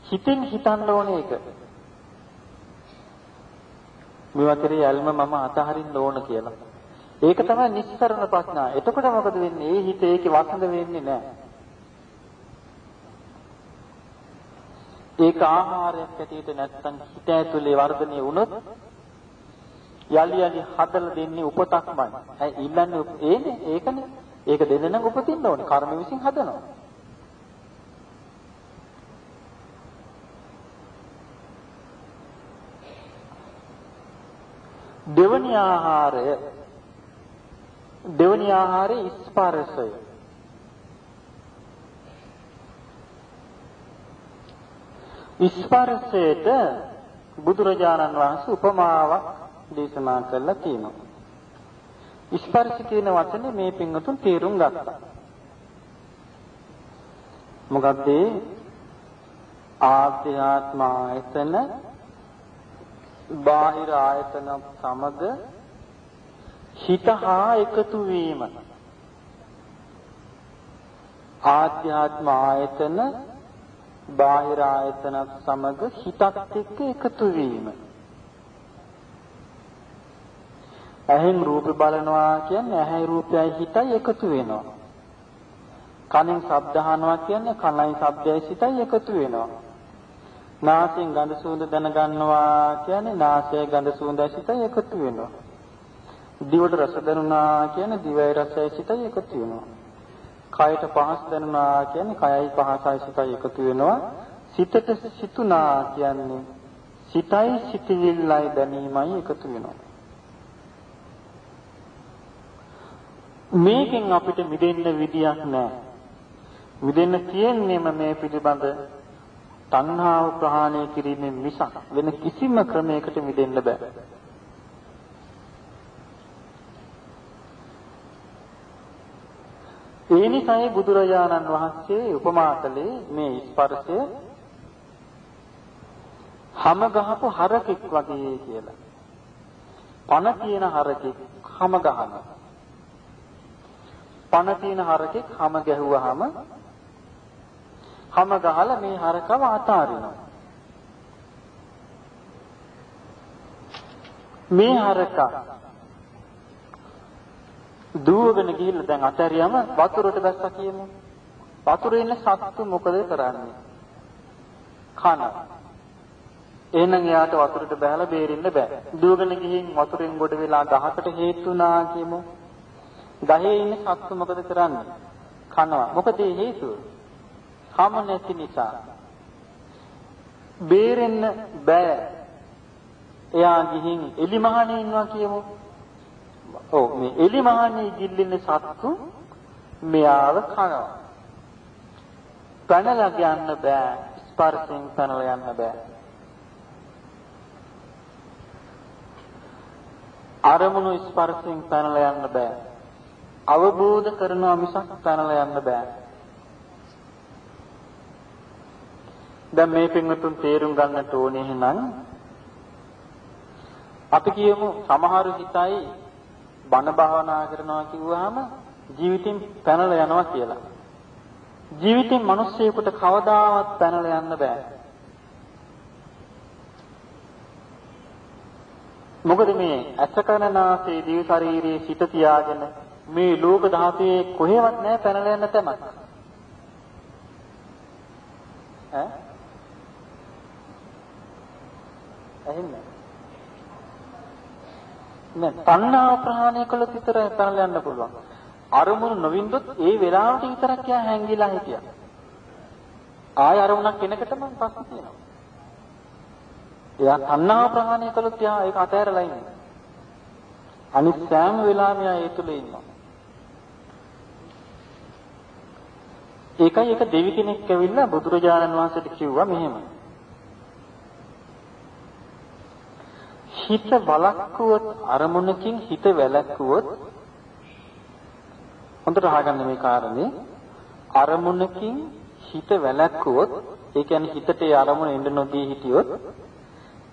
හිතින් හිතන්න ඕනේ ඒක. මේවා කරේ යල්ම මම අතහරින්න ඕන කියලා. ඒක තමයි නිස්සරණ ප්‍රඥා. එතකොට මොකද වෙන්නේ? ඒ හිත ඒකේ වසඳ වෙන්නේ නැහැ. ඒක ආහාරයක් ඇටියට නැත්තම් හිත ඇතුලේ වර්ධනය වුණොත් යලි යලි හදලා දෙන්නේ උපතක්මයි. ඇයි ඉල්ලන්නේ ඒකනේ. ඒක දෙන්න නම් උපතින්න ඕනේ. කර්ම විසින් හදනවා. දෙවනි ආහාරය ස්පර්ශය. ස්පර්ශයට බුදුරජාණන් වහන්සේ උපමාවක් දේශනා කළා තියෙනවා. ස්පර්ශ කියන වචනේ මේ පින්වතුන් තේරුම් ගත්තා. මොකද ආධ්‍යාත්ම ආයතන බාහිර ආයතන සමග හිත හා එකතු වීම. ආධ්‍යාත්ම ආයතන බාහිර ආයතන සමග හිතත් එක්ක එකතු වීම. ඇහෙන් රූප බලනවා කියන්නේ ඇහැ රූපයයි හිතයි එකතු වෙනවා. කනෙන් ශබ්ද අහනවා කියන්නේ කනයි ශබ්දයයි හිතයි එකතු වෙනවා. නාසයෙන් ගඳ සුවඳ දැනගන්නවා කියන්නේ නාසයයි ගඳ සුවඳයි හිතයි එකතු වෙනවා. දිවට රස දැනුණා කියන්නේ දිවයි රසයි හිතයි එකතු වෙනවා. කයට පහස දැනුණා කියන්නේ කයයි පහසයි හිතයි එකතු වෙනවා. සිතට සිතුණා කියන්නේ සිතයි සිතවිල්ලයි දැනීමයි එකතු වෙනවා. මේකෙන් අපිට මිදෙන්න විදියක් නැහැ. මිදෙන්න තියෙන්නේම මේ පිළිබඳ තණ්හාව ප්‍රහාණය කිරීමෙන් මිසක් වෙන කිසිම ක්‍රමයකට මිදෙන්න බෑ. ඒ නිසායි බුදුරජාණන් වහන්සේ උපමා කළේ මේ ස්පර්ශය හැම ගහපු හරකෙක් වගේ කියලා. පණ තියෙන හරකෙක් හැම ගහනවා. පණ තියෙන හරකෙක් හැම ගැහුවාම හැම ගහලා මේ හරකව අතාරිනවා. මේ හරකා දුවගෙන ගිහිල්ලා දැන් අතහැරියම වතුරට බැස්සා කියමු. වතුරේ ඉන්න සත්තු මොකද කරන්නේ? කනවා. එහෙනම් එයාට වතුරට බහලා බේරෙන්න බෑ. දුවගෙන ගිහින් වතුරෙන් ගොඩ වෙලා ගහකට හේතුණා කියමු. ගහේ ඉන්න සත්තු මොකද කරන්නේ? කනවා. මොකද ඒ හේතුව? කම නැති නිසා. බේරෙන්න බෑ. එයා ගිහින් එලිමහනේ ඉන්නවා කියමු. ඔව් මේ එලිමහනේ ගිල්ලින්න සත්තු මෙයාව කනවා. පැනලා යන්න බෑ. ස්පර්ශයෙන් පැනලා යන්න බෑ. අරමුණු ස්පර්ශයෙන් පැනලා යන්න බෑ. අවබෝධ කරනවා මිසක් පැනලා යන්න බෑ. දැන් මේ පින්වතුන් තේරුම් ගන්නට ඕනේ එහෙනම් අපි කියමු සමහරු හිතයි බණ භාවනා කරනවා කිව්වහම ජීවිතින් පැනලා යනවා කියලා. ජීවිතෙන් මිනිස්සෙකුට කවදාවත් පැනලා යන්න බෑ. මොකද මේ අසකරනාසේ දිව ශරීරයේ සිට තියාගෙන මේ ලෝක ධාතුවේ කොහෙවත් නැහැ පැනලා යන්න තැනක්. ඇහෙන්නේ නෑ. තණ්හාව ප්‍රහාණය කළොත් විතරයි පැනලා යන්න පුළුවන්. අරමුණු නොවින්දොත් ඒ වෙලාවට විතරක් යා හැංගිලා හිටියා. ආය අරමුණක් එනකොට මම පස්සේ තියෙනවා. එයා තණ්හාව ප්‍රහාණය කළොත් යා ඒක අතහැරලා ඉන්නේ. අනිත් සෑම වෙලාවෙම යා ඒ තුල ඉන්නවා. ඒකයි එක දෙවි කෙනෙක් ඇවිල්ලා බුදුරජාණන් වහන්සේට කිව්වා මෙහෙම. හිත බලක්කුවොත් අරමුණකින් හිත වැළැක්කුවොත් හොඳට අහගන්න මේ කාරණේ අරමුණකින් හිත වැළැක්කුවොත් ඒ කියන්නේ හිතට ඒ අරමුණ එන්න නොදී හිටියොත්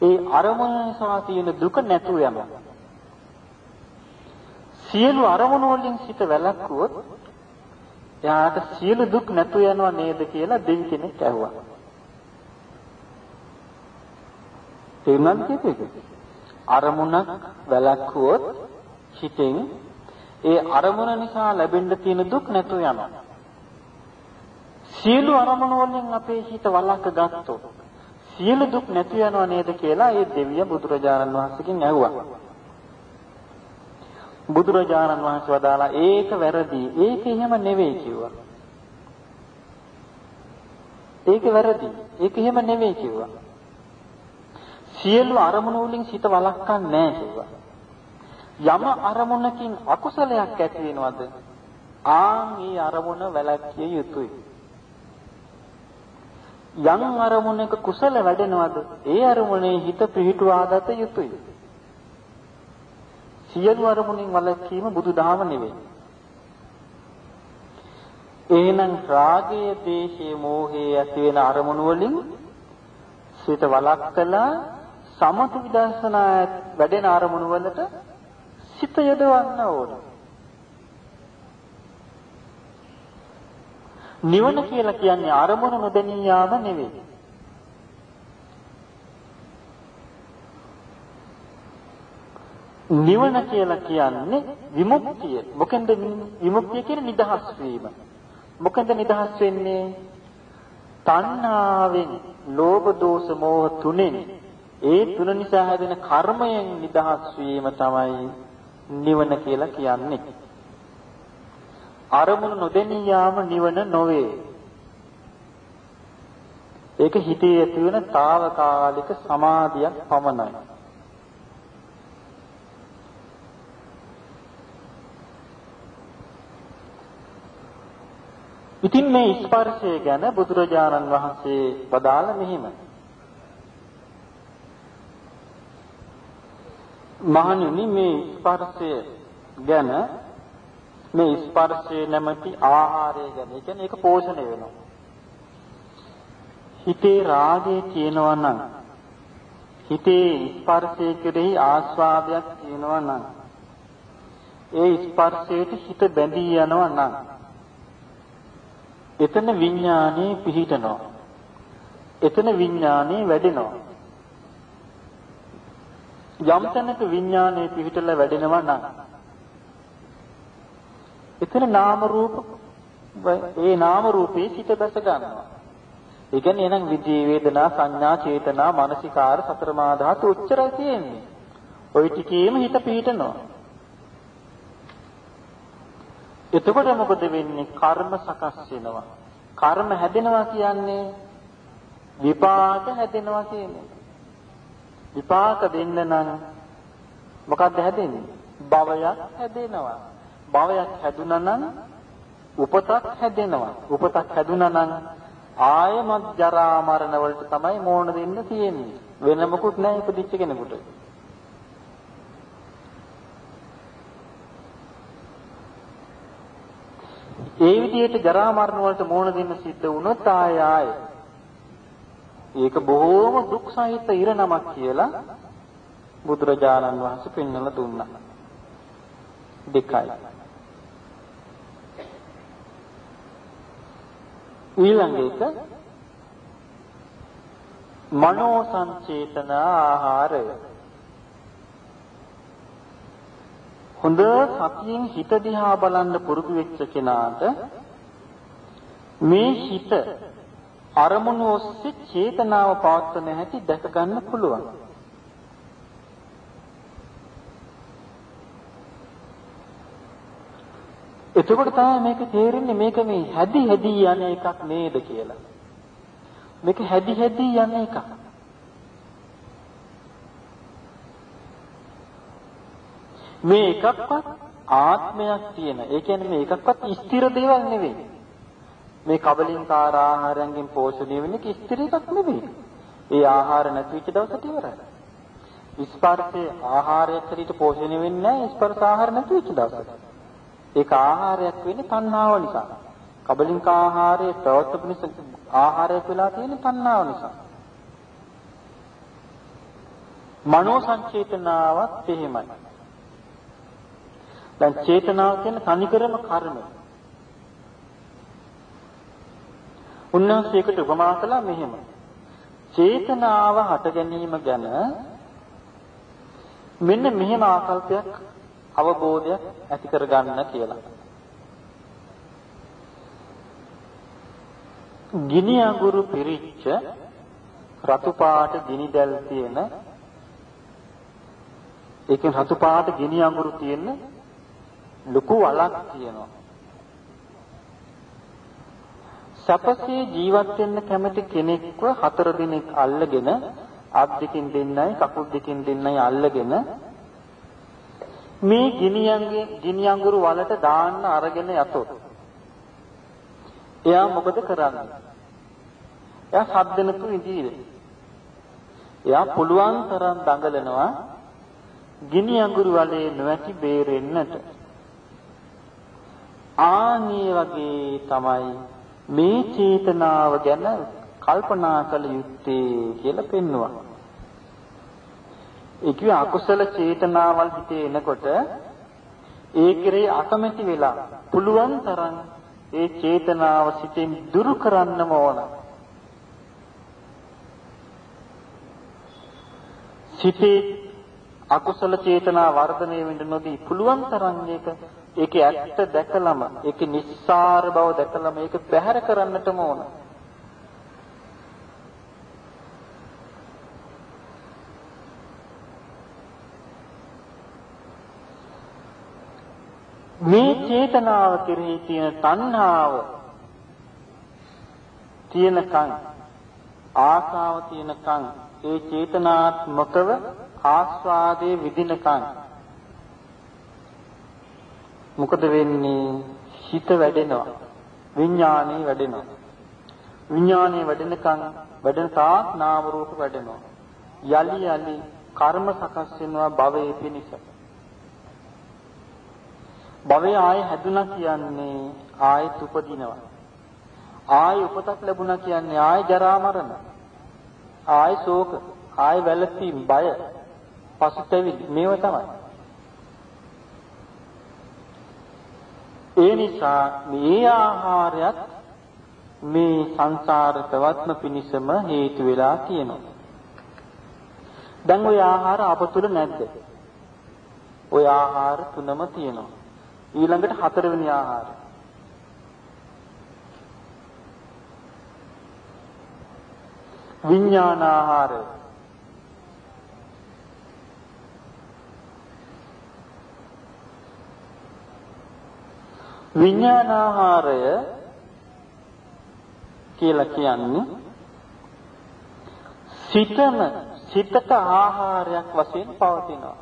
ඒ අරමුණ නිසා තියෙන දුක නැතුව යනවා. සියලු අරමුණු වලින් හිත වැළැක්කුවොත් එයාට සියලු දුක් නැතුව යනවා නේද කියලා දෙවි කෙනෙක් ඇහුවා. තේරුණාද කියපේක? අරමුණක් වැළැක්වුවොත් හිතෙන් ඒ අරමුණ නිසා ලැබෙන්න තියෙන දුක් නැතුව යනවා. සියලු අරමුණු වලින් අපේ හිත වළක්ව ගත්තොත් සියලු දුක් නැතුව යනවා නේද කියලා ඒ දෙවිය බුදුරජාණන් වහන්සේගෙන් ඇහුවා. බුදුරජාණන් වහන්සේ වදාලා ඒක වැරදි. ඒක එහෙම නෙවෙයි කිව්වා. ඒක වැරදි. ඒක එහෙම නෙවෙයි කිව්වා. සියලු අරමුණු වලින් සිත වළක්වන්නේ නැහැ කිව්වා. යම අරමුණකින් අකුසලයක් ඇති වෙනවද? ආන් ඒ අරමුණ වැළැක්විය යුතුයි. යම් අරමුණක කුසල වැඩෙනවද? ඒ අරමුණේ හිත පිහිටුවා ගත යුතුයි. සියලු අරමුණින් වළක්වීම බුදුදහම නෙවෙයි. එහෙනම් රාගය, දේශය, මෝහය ඇති වෙන අරමුණු වලින් සිත වළක්වලා සමත විදර්ශනා වැඩෙන අරමුණු වලට සිත යොදවන්න ඕන. නිවන කියලා කියන්නේ අරමුණු නොදැනී යාම නෙවෙයි. නිවන කියලා කියන්නේ විමුක්තිය. මොකෙන්ද විමුක්තිය කියන්නේ නිදහස් වීම. මොකෙන්ද නිදහස් වෙන්නේ? තණ්හාවෙන්, ලෝභ, දෝෂ, මෝහ තුනෙන් ඒ තුන නිසා හැදෙන කර්මයෙන් නිදහස් වීම තමයි නිවන කියලා කියන්නේ. අරමුණු නොදෙනී යාම නිවන නොවේ. ඒක හිතේ ඇති වෙන తాවකාලික සමාධියක් පමණයි. ඉතින් මේ ස්පර්ශය ගැන බුදුරජාණන් වහන්සේ වදාළ මෙහිම. මහණෙනි මේ ස්පර්ශය ගැන මේ ස්පර්ශය නැමැති ආහාරය ගැන කියන්නේ ඒක පෝෂණය වෙනවා. හිතේ රාගය තියෙනවා නම් හිතේ ස්පර්ශය කෙරෙහි ආස්වාදයක් තියෙනවා නම් ඒ ස්පර්ශයට හිත බැඳී යනවා නම් එතන විඥානේ පිහිටනවා. එතන විඥානේ වැඩෙනවා. යම් තැනක විඥානේ පිහිටලා වැඩෙනවා නම් එතන නාම රූප ඒ නාම රූපේ හිත දැස ගන්නවා. ඒ කියන්නේ එනං විදී වේදනා සංඥා චේතනා මානසිකාර සතර මා ධාතු උච්චරයි තියෙන්නේ. ওই ටිකේම හිත පිහිටනවා. එතකොට මොකද වෙන්නේ? කර්ම සකස් වෙනවා. කර්ම හැදෙනවා කියන්නේ විපාක හැදෙනවා කියන්නේ. විපාක දෙන්න නම් මොකක්ද හැදෙන්නේ? භවයක් හැදෙනවා. භවයක් හැදුනා නම් උපතක් හැදෙනවා. උපතක් හැදුනා නම් ආයමත් ජරා මරණ වලට තමයි මෝන දෙන්න තියෙන්නේ. වෙන මොකුත් නැහැ ඉපදිච්ච කෙනෙකුට. ඒ විදිහට ජරා මරණ වලට මෝන දෙන්න සිද්ධ වුණොත් ආය ඒක බොහෝම දුක් සහිත ඉරණමක් කියලා බුදුරජාණන් වහන්සේ පෙන්වලා දුන්නා. දෙකයි. ඊළඟ එක මනෝ සංචේතන ආහාරය. හොඳ සතියෙන් හිත දිහා බලන්න පුරුදු වෙච්ච කෙනාට මේ හිත අරමුණු ඔස්සේ චේතනාව පවත්වන හැටි දැක ගන්න පුළුවන්. එතකොට තමයි මේක තේරෙන්නේ මේක මේ හැදි හැදි යන එකක් නේද කියලා. මේක හැදි හැදි යන එකක්. මේ එකක්වත් ආත්මයක් තියෙන. ඒ කියන්නේ මේ එකක්වත් ස්ථිර දේවල් නෙවෙයි. මේ කබලින්කාර ආහාරයෙන් පෝෂණය වෙන එක ස්ථිර එකක් නෙවෙයි. ඒ ආහාර නැතිවෙච්ච දවසට ඉවරයි. ස්පර්ශයේ ආහාරයක් හැටියට පෝෂණය වෙන්නේ නැහැ ස්පර්ශ ආහාර නැතිවෙච්ච දවසට. ඒක ආහාරයක් වෙන්නේ තණ්හාව නිසා. කබලින්ක ආහාරයේ ප්‍රවෘත්ති නිසා ආහාරයක් වෙලා තියෙන්නේ තණ්හාව නිසා. මනෝ සංචේතනාවත් එහෙමයි. දැන් චේතනාව කියන්නේ තනිකරම කර්ම. උන්වහන්සේකට උපමා කළා මෙහෙම. චේතනාව හට ගැනීම ගැන මෙන්න මෙහෙම ආකල්පයක් අවබෝධයක් ඇති කරගන්න කියලා. ගිනි අඟුරු පිරිච්ච රතු පාට ගිනි දැල් තියෙන ඒකෙන් රතු පාට ගිනි අඟුරු තියෙන ලොකු වලක් තියෙනවා. සපසේ ජීවත් වෙන්න කැමති කෙනෙක්ව 4 දිනක් අල්ලගෙන අත් දෙකින් දෙන්නයි කකුල් දෙකින් දෙන්නයි අල්ලගෙන මේ ගිනි අඟුරු වලට දාන්න අරගෙන යතොත් එයා මොකද කරන්නේ? එයා සද්දනතු ඉඳීද? එයා පුළුවන් තරම් දඟලනවා ගිනි අඟුරු වලේ නොඇති බේරෙන්නට. ආනිය වගේ තමයි මේ චේතනාව ගැන කල්පනා කළ යුත්තේ කියලා පෙන්වුවා. ඒ කිය අකුසල චේතනාවල් හිතේ එනකොට ඒ කෙරේ අකමැති වෙලා පුළුවන් තරම් ඒ චේතනාව සිතෙන් දුරු කරන්නම ඕන. සිතේ අකුසල චේතනා වර්ධනය වෙන්න නොදී පුළුවන් තරම් ඒකේ ඇත්ත දැකලම ඒකේ නිස්සාර බව දැකලම ඒක බැහැර කරන්නටම ඕන. මේ චේතනාව කෙරෙහි තියෙන තණ්හාව තියෙනකන් ආසාව තියෙනකන් ඒ චේතනාත්මකව ආස්වාදයේ විදිනකන් මොකද වෙන්නේ? හිත වැඩෙනවා. විඥානේ වැඩෙනවා. විඥානේ වැඩෙන තාක් නාම රූප වැඩෙනවා. යලි යලි කර්ම සකස් වෙනවා භවයේ පිණිස. භවය ආයේ හැදුනා කියන්නේ ආයෙත් උපදිනවා. ආයෙ උපතක් ලැබුණා කියන්නේ ආයෙ ජරා මරණ. ආයෙ ශෝක, ආයෙ වැළපීම්, බය, පසුතැවිලි මේව තමයි. ඒ නිසා මේ ආහාරයත් මේ සංසාර පැවැත්ම පිණිසම හේතු වෙලා තියෙනවා. දැන් ওই ආහාර අප තුල නැද්ද? ওই ආහාර තුනම තියෙනවා. ඊළඟට හතරවෙනි ආහාරය. විඥානාහාරය. විඥානාහාරය කියලා කියන්නේ සිතට ආහාරයක් වශයෙන් පවතිනවා.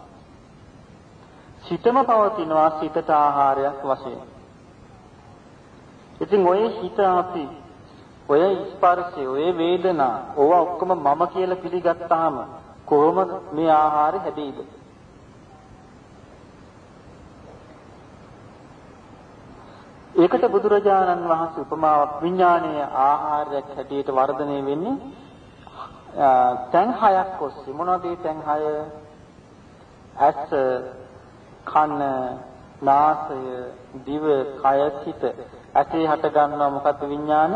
සිතම පවතිනවා සිතට ආහාරයක් වශයෙන්. ඉතින් ඔය හිත අපි ඔය ස්පර්ශය, ඔය වේදනා, ඕවා ඔක්කොම මම කියලා පිළිගත්තාම කොහොමද මේ ආහාරය හැදෙයිද? ඒකට බුදුරජාණන් වහන්සේ උපමාවක් විඥානීය ආහාරයක් හැටියට වර්ධනය වෙන්නේ තැන් හයක් ඔස්සේ. මොනවද මේ තැන් හය? ඇස, කන, නාසය, දිව, කය, සිත. ඇසේ හට ගන්නවා මොකද්ද විඥාන?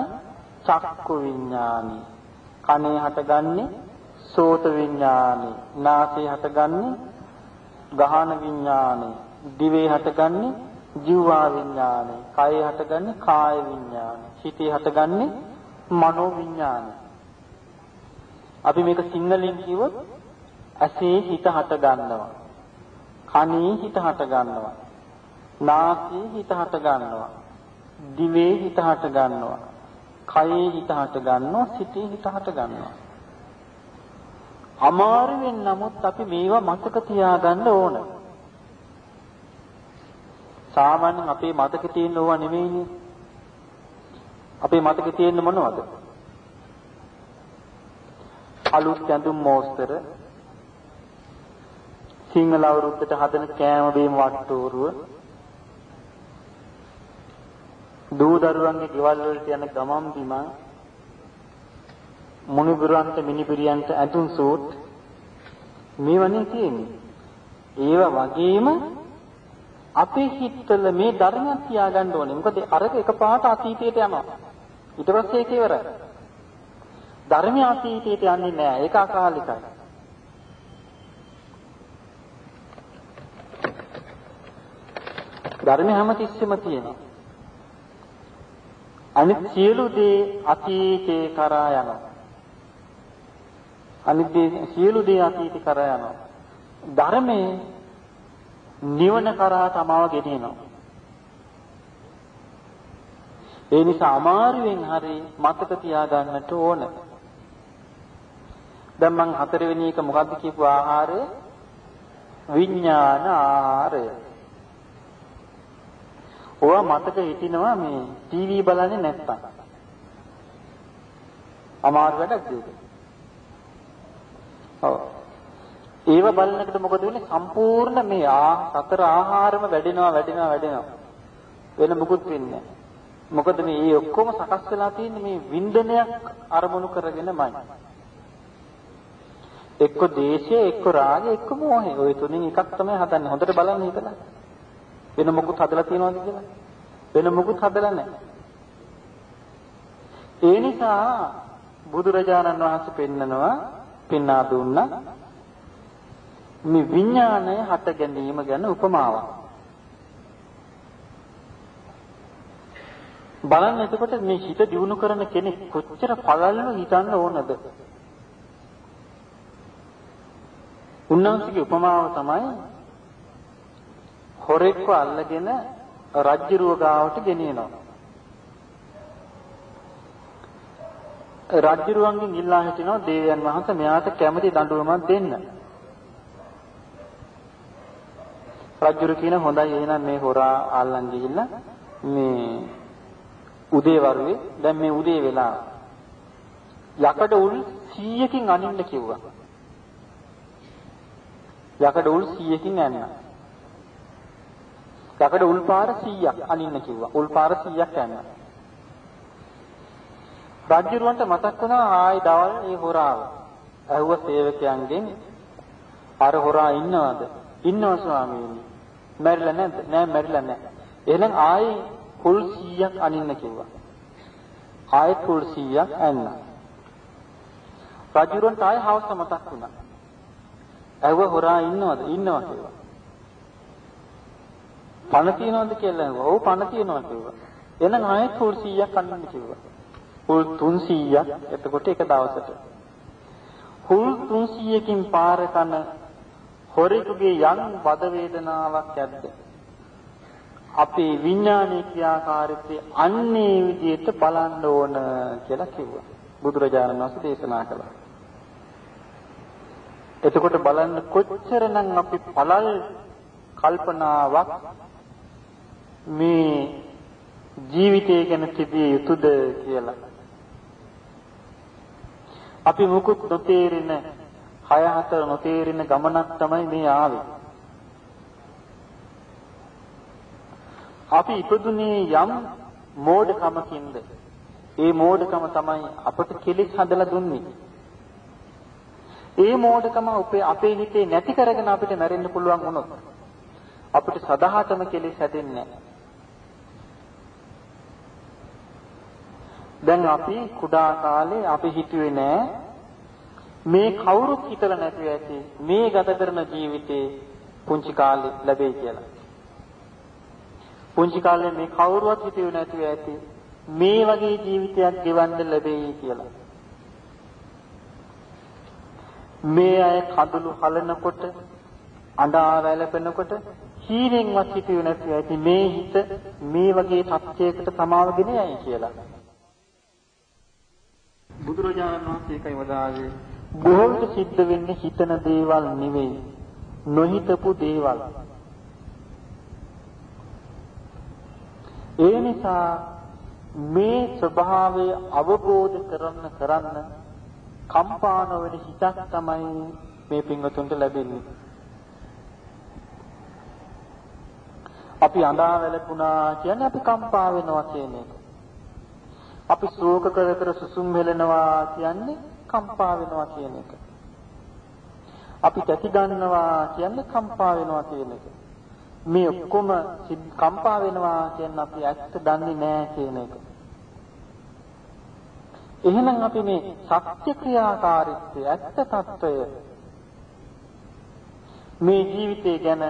චක්කු විඥානි. කනේ හටගන්නේ සෝත විඥානි. නාසයේ හටගන්නේ ගහන විඥානි. දිවේ හටගන්නේ ජීවා විඥානි. කයේ හටගන්නේ කාය විඥානි. සිතේ හටගන්නේ මනෝ විඥානි. අපි මේක සිංහලෙන් කිව්වොත් ඇසේ හිත හට ගන්නවා. කනේ හිත හට ගන්නවා. නාසයේ හිත හට ගන්නවා. දිවේ හිත හට ගන්නවා. කයේ හිත හට ගන්නවා. සිතේ හිත හට ගන්නවා. අමාරුවෙන් නමුත් අපි මේවා මතක තියාගන්න ඕන. සාමාන්‍යයෙන් අපේ මතකේ තියෙන ඕවා නෙමෙයිනේ. අපේ මතකේ තියෙන්නේ මොනවද? අලුත් ඇඳුම් මෝස්තර, සිංහල අවුරුද්දට හදන කෑම බීම වට්ටෝරුව, දූ දරුවන්ගේ ගෙවල් වලට යන ගමන් බිම, මුණුබුරන්ට මිනිබිරියන්ට ඇඳුම් සූට් මේවනේ තියෙන්නේ. ඒවා වගේම අපේ හිතවල මේ ධර්මයක් තියාගන්න ඕනේ. මොකද අරක එකපාරට අතීතයට යනවා. ඊට පස්සේ ඒක ඉවරයි. ධර්මය අතීතයට යන්නේ නැහැ. ඒක අකාලිකයි. ධර්මය හැමතිස්සෙම තියෙනවා. අනිත් සියලු දේ අතීතේ කරා යනවා. අනිත් සියලු දේ අතීතේ කරා යනවා. ධර්මයේ නිවන කරා තමව ගෙනියනවා. ඒ නිසා අමාරුවෙන් හරි මතක තියාගන්නට ඕන. දැන් මම හතරවෙනි එක මොකද්ද කියපු ආහාරය? විඥාන ආහාරය. ඔයා මතක හිටිනවා මේ ටීවී බලන්නේ නැත්තම්. අමාරු වැඩක් ඒක. ඔව්. ඒව බලනකොට මොකද වෙන්නේ? සම්පූර්ණ මේ සතර ආහාරම වැඩෙනවා. වෙන මොකුත් වෙන්නේ නැහැ. මොකද මේ ඔක්කොම සකස් වෙලා තියෙන්නේ මේ වින්දනයක් අරමුණු කරගෙනමයි. එක්ක දේශය, එක්ක රාගය, එක්ක මෝහය. ওই තුنين එකක් තමයි හදන්නේ. හොඳට බලන්න හිතලා. වෙන මොකුත් හදලා තියනවද කියලා? වෙන මොකුත් හදලා නැහැ. ඒ නිසා බුදුරජාණන් වහන්සේ පෙන්වා දුන්නා මේ විඥානය හට ගැනීම ගැන උපමාවක්. බලන්න එතකොට මේ හිත දියුණු කරන කෙනෙක් කොච්චර පළල්ව හිතන්න ඕනද? උන්වහන්සේගේ උපමාව තමයි හොරෙක්ව අල්ලගෙන රජ්ජුරුව ගාවට ගෙනියනවා. රජ්ජුරුවන්ගෙන් ඉල්ලා හිටිනවා දේවයන් වහන්සේ මෙයාට කැමති දඬුවමක් දෙන්න. රජ්ජුරු කියන හොඳයි එහෙනම් මේ හොරා අල්ලන් ගිහිල්ලා මේ උදේ වරුවේ දැන් මේ උදේ වෙලා යකඩ උල් 100කින් අනින්න කිව්වා. යකඩ උල් 100කින් ඇන්න. යකඩ උල් පාර 100ක් අනින්න කිව්වා. උල් පාර 100ක් ඇන්න. රජුරවන්ට මතක් වුණා ආයි දවල් මේ හොරාව. ඇහුව සේවකයන්ගෙන් අර හොරා ඉන්නවද? ඉන්නවා ස්වාමීනි. මැරිලා නැද්ද? නෑ මැරිලා නෑ. එහෙනම් ආයි කුල් 100ක් අනින්න කිව්වා. ආයි කුල් 100ක් ඇන්න. රජුරන්ට ආයි හවස මතක් වුණා. ඇහුව හොරා ඉන්නවද? ඉන්නවා කිව්වා. පණ තියනවද කියලා ඇහුවා. ඔව් පණ තියනවා කිව්වා. එහෙනම් ආයි කුල් 100ක් අනින්න කිව්වා. කුල් 300ක් එතකොට එක දවසට. කුල් 300කින් පාර කන හොරෙකුගේ යම් වද වේදනාවක් ඇද්ද? අපේ විඥානීය ක්‍රියාකාරීත්වය අන්නේ විදිහට බලන්න ඕන කියලා කිව්වා. බුදුරජාණන් වහන්සේ දේශනා කළා. එතකොට බලන්න කොච්චරනම් අපි පළල් කල්පනාවක් මේ ජීවිතය ගැන තිබිය යුතුද කියලා. අපි මුකුත් නොතේරෙන 6-4 නොතේරෙන ගමනක් තමයි මේ ආවේ. අපි ඉපදුනේ යම් මෝඩකමකින්ද? ඒ මෝඩකම තමයි අපට කෙලෙස් හදලා දුන්නේ. ඒ මෝඩකම අපේ හිතේ නැති කරගෙන අපිට මැරෙන්න පුළුවන් වුණොත් අපිට සදාහතම කෙලෙස් හැදෙන්නේ නැහැ. දැන් අපි කුඩා කාලේ අපි හිතුවේ නෑ මේ කවුරුත් හිතලා නැතුව ඇති මේ ගත කරන ජීවිතේ පුංචි කාලේ ලැබෙයි කියලා. පුංචි කාලේ මේ කවුරුවත් හිතුවේ නැතුව ඇති මේ වගේ ජීවිතයක් ගෙවන්න ලැබෙයි කියලා. මේ අය කඳුළු හලනකොට අඬා වැළපෙනකොට හීනෙන්වත් හිතුවේ නැතුව ඇති මේ හිත මේ වගේ තත්යකට සමාවගෙන යයි කියලා. බුදුරජාණන් වහන්සේ එකයි වදාළේ බොහෝ විට සිද්ධ වෙන්නේ හිතන දේවල් නෙවෙයි නොහිතපු දේවල්. ඒ නිසා මේ ස්වභාවය අවබෝධ කරන්න කම්පා නොවන හිතක් තමයි මේ පින්වතුන්ට ලැබෙන්නේ. අපි අඬා වැළපුණා කියන්නේ අපි කම්පා වෙනවා කියන එක. අපි ශෝක කර සුසුම් වෙලනවා කියන්නේ කම්පා වෙනවා කියන එක. අපි තැති ගන්නවා කියන්නේ කම්පා වෙනවා කියන එක. මේ ඔක්කොම කම්පා වෙනවා කියන්නේ අපි ඇත්ත දන්නේ නැහැ කියන එක. එහෙනම් අපි මේ සත්‍ය ක්‍රියාකාරීත්වය ඇත්ත తত্ত্বය මේ ජීවිතය ගැන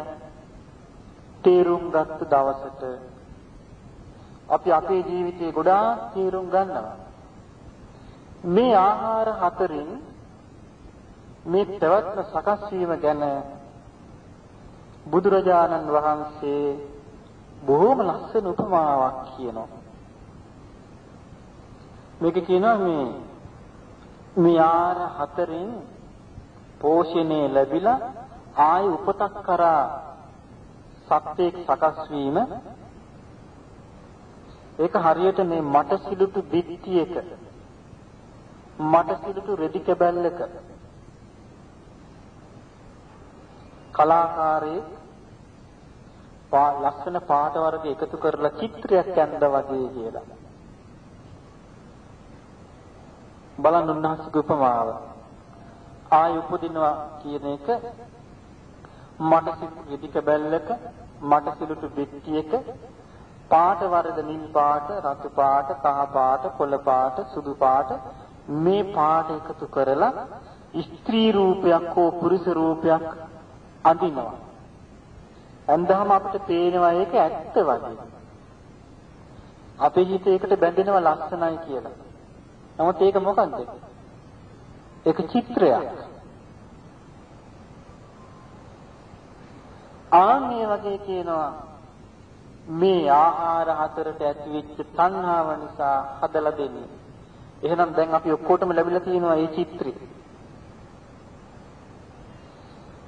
තේරුම් ගත්ත දවසට අපි අපේ ජීවිතේ ගොඩාක් තීරුම් ගන්නවා. මේ ආහාර හතරෙන් මේ පැවැත්ම සකස් වීම ගැන බුදුරජාණන් වහන්සේ බොහෝම ලස්සන උපමාවක් කියනවා. මේක කියනවා මේ ආහාර හතරෙන් පෝෂණය ලැබිලා ආය උපතක් කරා සත්‍යයක් සකස් වීම ඒක හරියට මේ මට සිලුටු බිත්තියක මට සිලුටු රෙදි කැබැල්ලක කලාකාරයෙක් ලස්සන පාට වර්ග එකතු කරලා චිත්‍රයක් ඇඳලා වගේ කියලා. බලන්න උන්වහන්සේගේ උපමාව. ආය උපදිනවා කියන එක මට සිලුටු රෙදි කැබැල්ලක මට සිලුටු බිත්තියක පාට වර්ග නිල් පාට, රතු පාට, කහ පාට, කොළ පාට, සුදු පාට මේ පාට එකතු කරලා ස්ත්‍රී රූපයක් හෝ පුරුෂ රූපයක් අඳිනවා. අන්දහම අපිට පේනවා ඒක ඇත්ත වගේ. අපේ හිතේ ඒකට බැඳෙනවා ලස්සනයි කියලා. නමුත් ඒක මොකන්ද? ඒක චිත්‍රයක්. ආන්නේ වගේ කියනවා මේ ආහාර හතරට ඇතිවෙච්ච තණ්හාව නිසා හදලා දෙන්නේ. එහෙනම් දැන් අපි ඔක්කොටම ලැබිලා තියෙනවා මේ චිත්‍රය.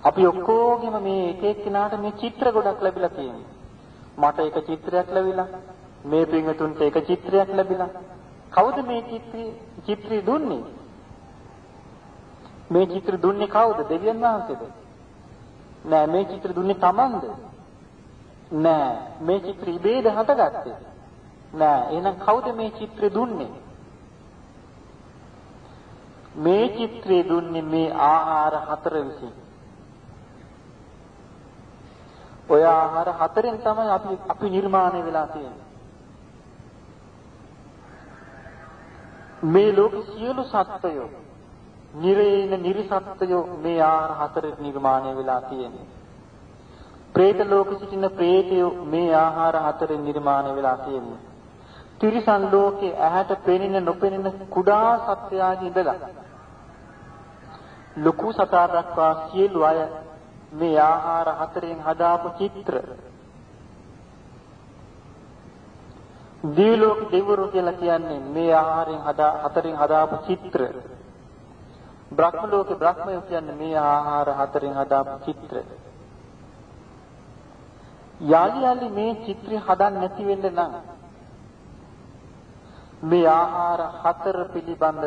අපි ඔක්කොගෙම මේ එක එක්කිනාට මේ චිත්‍ර ගොඩක් ලැබිලා තියෙනවා. මට එක චිත්‍රයක් ලැබිලා, මේ පින්වතුන්ට එක චිත්‍රයක් ලැබිලා. කවුද මේ චිත්‍රය දුන්නේ? මේ චිත්‍ර දුන්නේ කවුද? දෙවියන් වහන්සේද? නෑ, මේ චිත්‍ර දුන්නේ තමන්ද? නෑ, මේ චිත්‍ර ඉබේද හටගත්තේ? නෑ, එහෙනම් කවුද මේ චිත්‍ර දුන්නේ? මේ චිත්‍රය දුන්නේ මේ ආහාර හතර විසින්. ඔය ආහාර හතරෙන් තමයි අපි නිර්මාණය වෙලා තියෙන්නේ. මේ ලෝක සියලු සත්ත්වයෝ, නිරේන නිර්සත්ත්වයෝ මේ ආහාර හතරෙන් නිර්මාණය වෙලා තියෙන්නේ. പ്രേත ලෝකෙ සිටින പ്രേතයෝ මේ ආහාර හතරෙන් නිර්මාණය වෙලා තියෙන්නේ. තිරිසන් ලෝකේ ඇහැට පෙනෙන නොපෙනෙන කුඩා සත්වයාගේ ඉඳලා ලොකු සතා දක්වා සියලු අය මේ ආහාර හතරෙන් හදාපු චිත්‍ර. දිව්‍ය ලෝක දෙවිවරු කියලා කියන්නේ මේ ආහාරයෙන් හතරෙන් හදාපු චිත්‍ර. බ්‍රහ්ම ලෝකේ බ්‍රහ්මයෝ කියන්නේ මේ ආහාර හතරෙන් හදාපු චිත්‍ර. යාලි මේ චිත්‍රය හදන්න නැති වෙන්න නම් මේ ආහාර හතර පිළිබඳ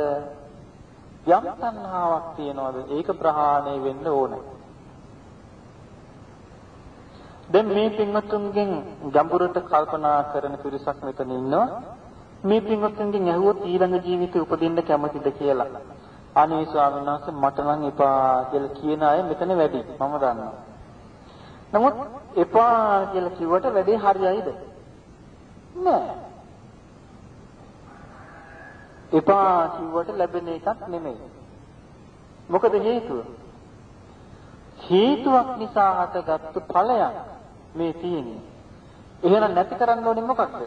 යම් තණ්හාවක් තියනවාද ඒක ප්‍රහාණය වෙන්න ඕනේ. දැන් මේ පින්වත්තුන්ගෙන් ගැඹුරට කල්පනා කරන පිරිසක් මෙතන ඉන්නවා. මේ පින්වත්තුන්ගෙන් ඇහුවොත් ඊළඟ ජීවිතේ උපදින්න කැමතිද කියලා. අනේ ස්වාමීන් වහන්සේ මට නම් එපා කියලා කියන අය මෙතන වැඩි. මම දන්නවා. නමුත් එපා කියලා කිව්වට වැඩේ හරියයිද? නෑ. එපා කිව්වට ලැබෙන එකක් නෙමෙයි. මොකද හේතුව? හේතුවක් නිසා හටගත්තු ඵලයක් මේ තියෙන්නේ. එහෙනම් නැති කරන්න ඕනේ මොකක්ද?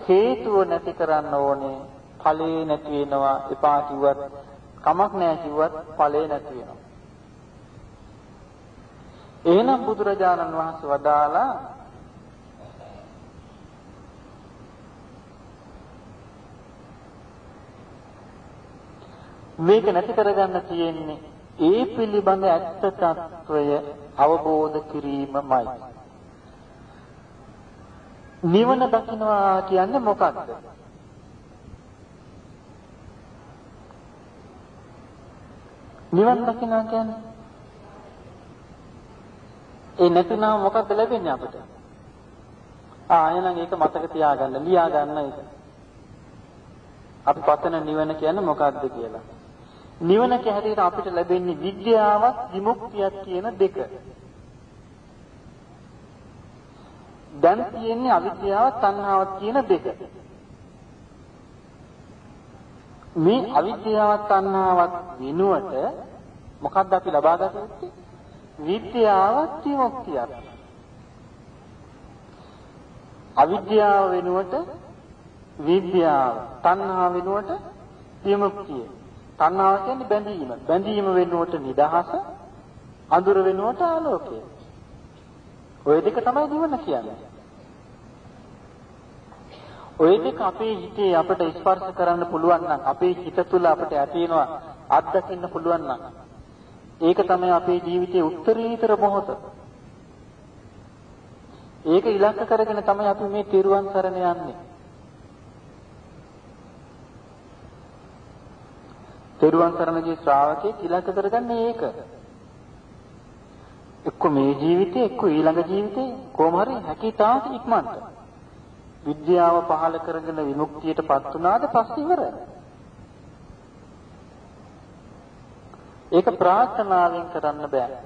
හේතුව නැති කරන්න ඕනේ. ඵලේ නැති වෙනවා. එපා කිව්වත් කමක් නැහැ කිව්වත් ඵලේ නැති වෙනවා. එහෙනම් බුදුරජාණන් වහන්සේ වදාලා මේක නැති කරගන්න තියෙන්නේ ඒ පිළිබඳ ඇත්ත తত্ত্বය අවබෝධ කිරීමමයි. නිවන දකින්නවා කියන්නේ මොකක්ද? නිවන දකින්නවා කියන්නේ ඒ නැතිනම් මොකක්ද ලැබෙන්නේ අපිට? එහෙනම් ඒක මතක තියාගන්න, ලියා ගන්න ඒක. අපි පතන නිවන කියන්නේ මොකක්ද කියලා. නිවන කැහැටියට අපිට ලැබෙන්නේ විද්‍යාවත් විමුක්තියක් කියන දෙක. දැන් තියෙන්නේ අවිද්‍යාවත් තණ්හාවත් කියන දෙක. මේ අවිද්‍යාවත් තණ්හාවත් විනුවට මොකක්ද අපි ලබා ගත යුත්තේ? විද්‍යාවත් විමුක්තියක්. අවිද්‍යාව වෙනුවට විද්‍යාව, තණ්හාව වෙනුවට විමුක්තිය. තණ්හාව කියන්නේ බැඳීම. බැඳීම වෙනුවට නිදහස, අඳුර වෙනුවට ආලෝකය. ওই දෙක තමයි නිවන කියන්නේ. ওই දෙක අපේ හිතේ අපට ස්පර්ශ කරන්න පුළුවන් නම්, අපේ හිත තුළ අපට ඇති වෙනවා අත්දකින්න පුළුවන් නම්, ඒක තමයි අපේ ජීවිතයේ උත්තරීතර මොහොත. ඒක ඉලක්ක කරගෙන තමයි අපි මේ තිරුවන් සරණ යන්නේ. තිරුවන් සරණගේ ශ්‍රාවකෙක් ඉලක්ක කරගන්නේ ඒක. එක්ක මේ ජීවිතේ, එක්ක ඊළඟ ජීවිතේ කොහොම හරි හැකියතාවට ඉක්මනට විද්‍යාව පහළ කරගෙන විමුක්තියටපත් වුණාද පස්සේ ඉවරයි. ඒක ප්‍රාර්ථනාවෙන් කරන්න බෑ.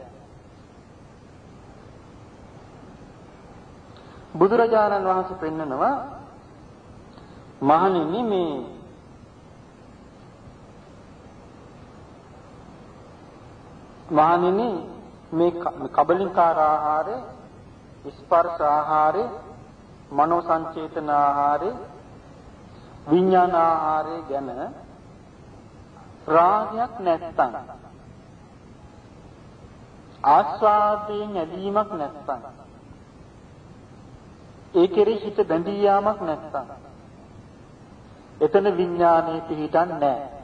බුදුරජාණන් වහන්සේ පෙන්නනවා මහණෙනි මේ කබලින්කාර ආහාරය, ස්පර්ශ ආහාරය, මනෝ සංචේතන ආහාරය, විඥාන ආහාරය ගැන රාගයක් නැත්තම්, ආස්වාදයෙන් ඇලීමක් නැත්තම්, ඒ කෙරෙහි හිත බැඳී යාමක් නැත්තම් එතන විඥානයේ පිහිටන්නේ නැහැ.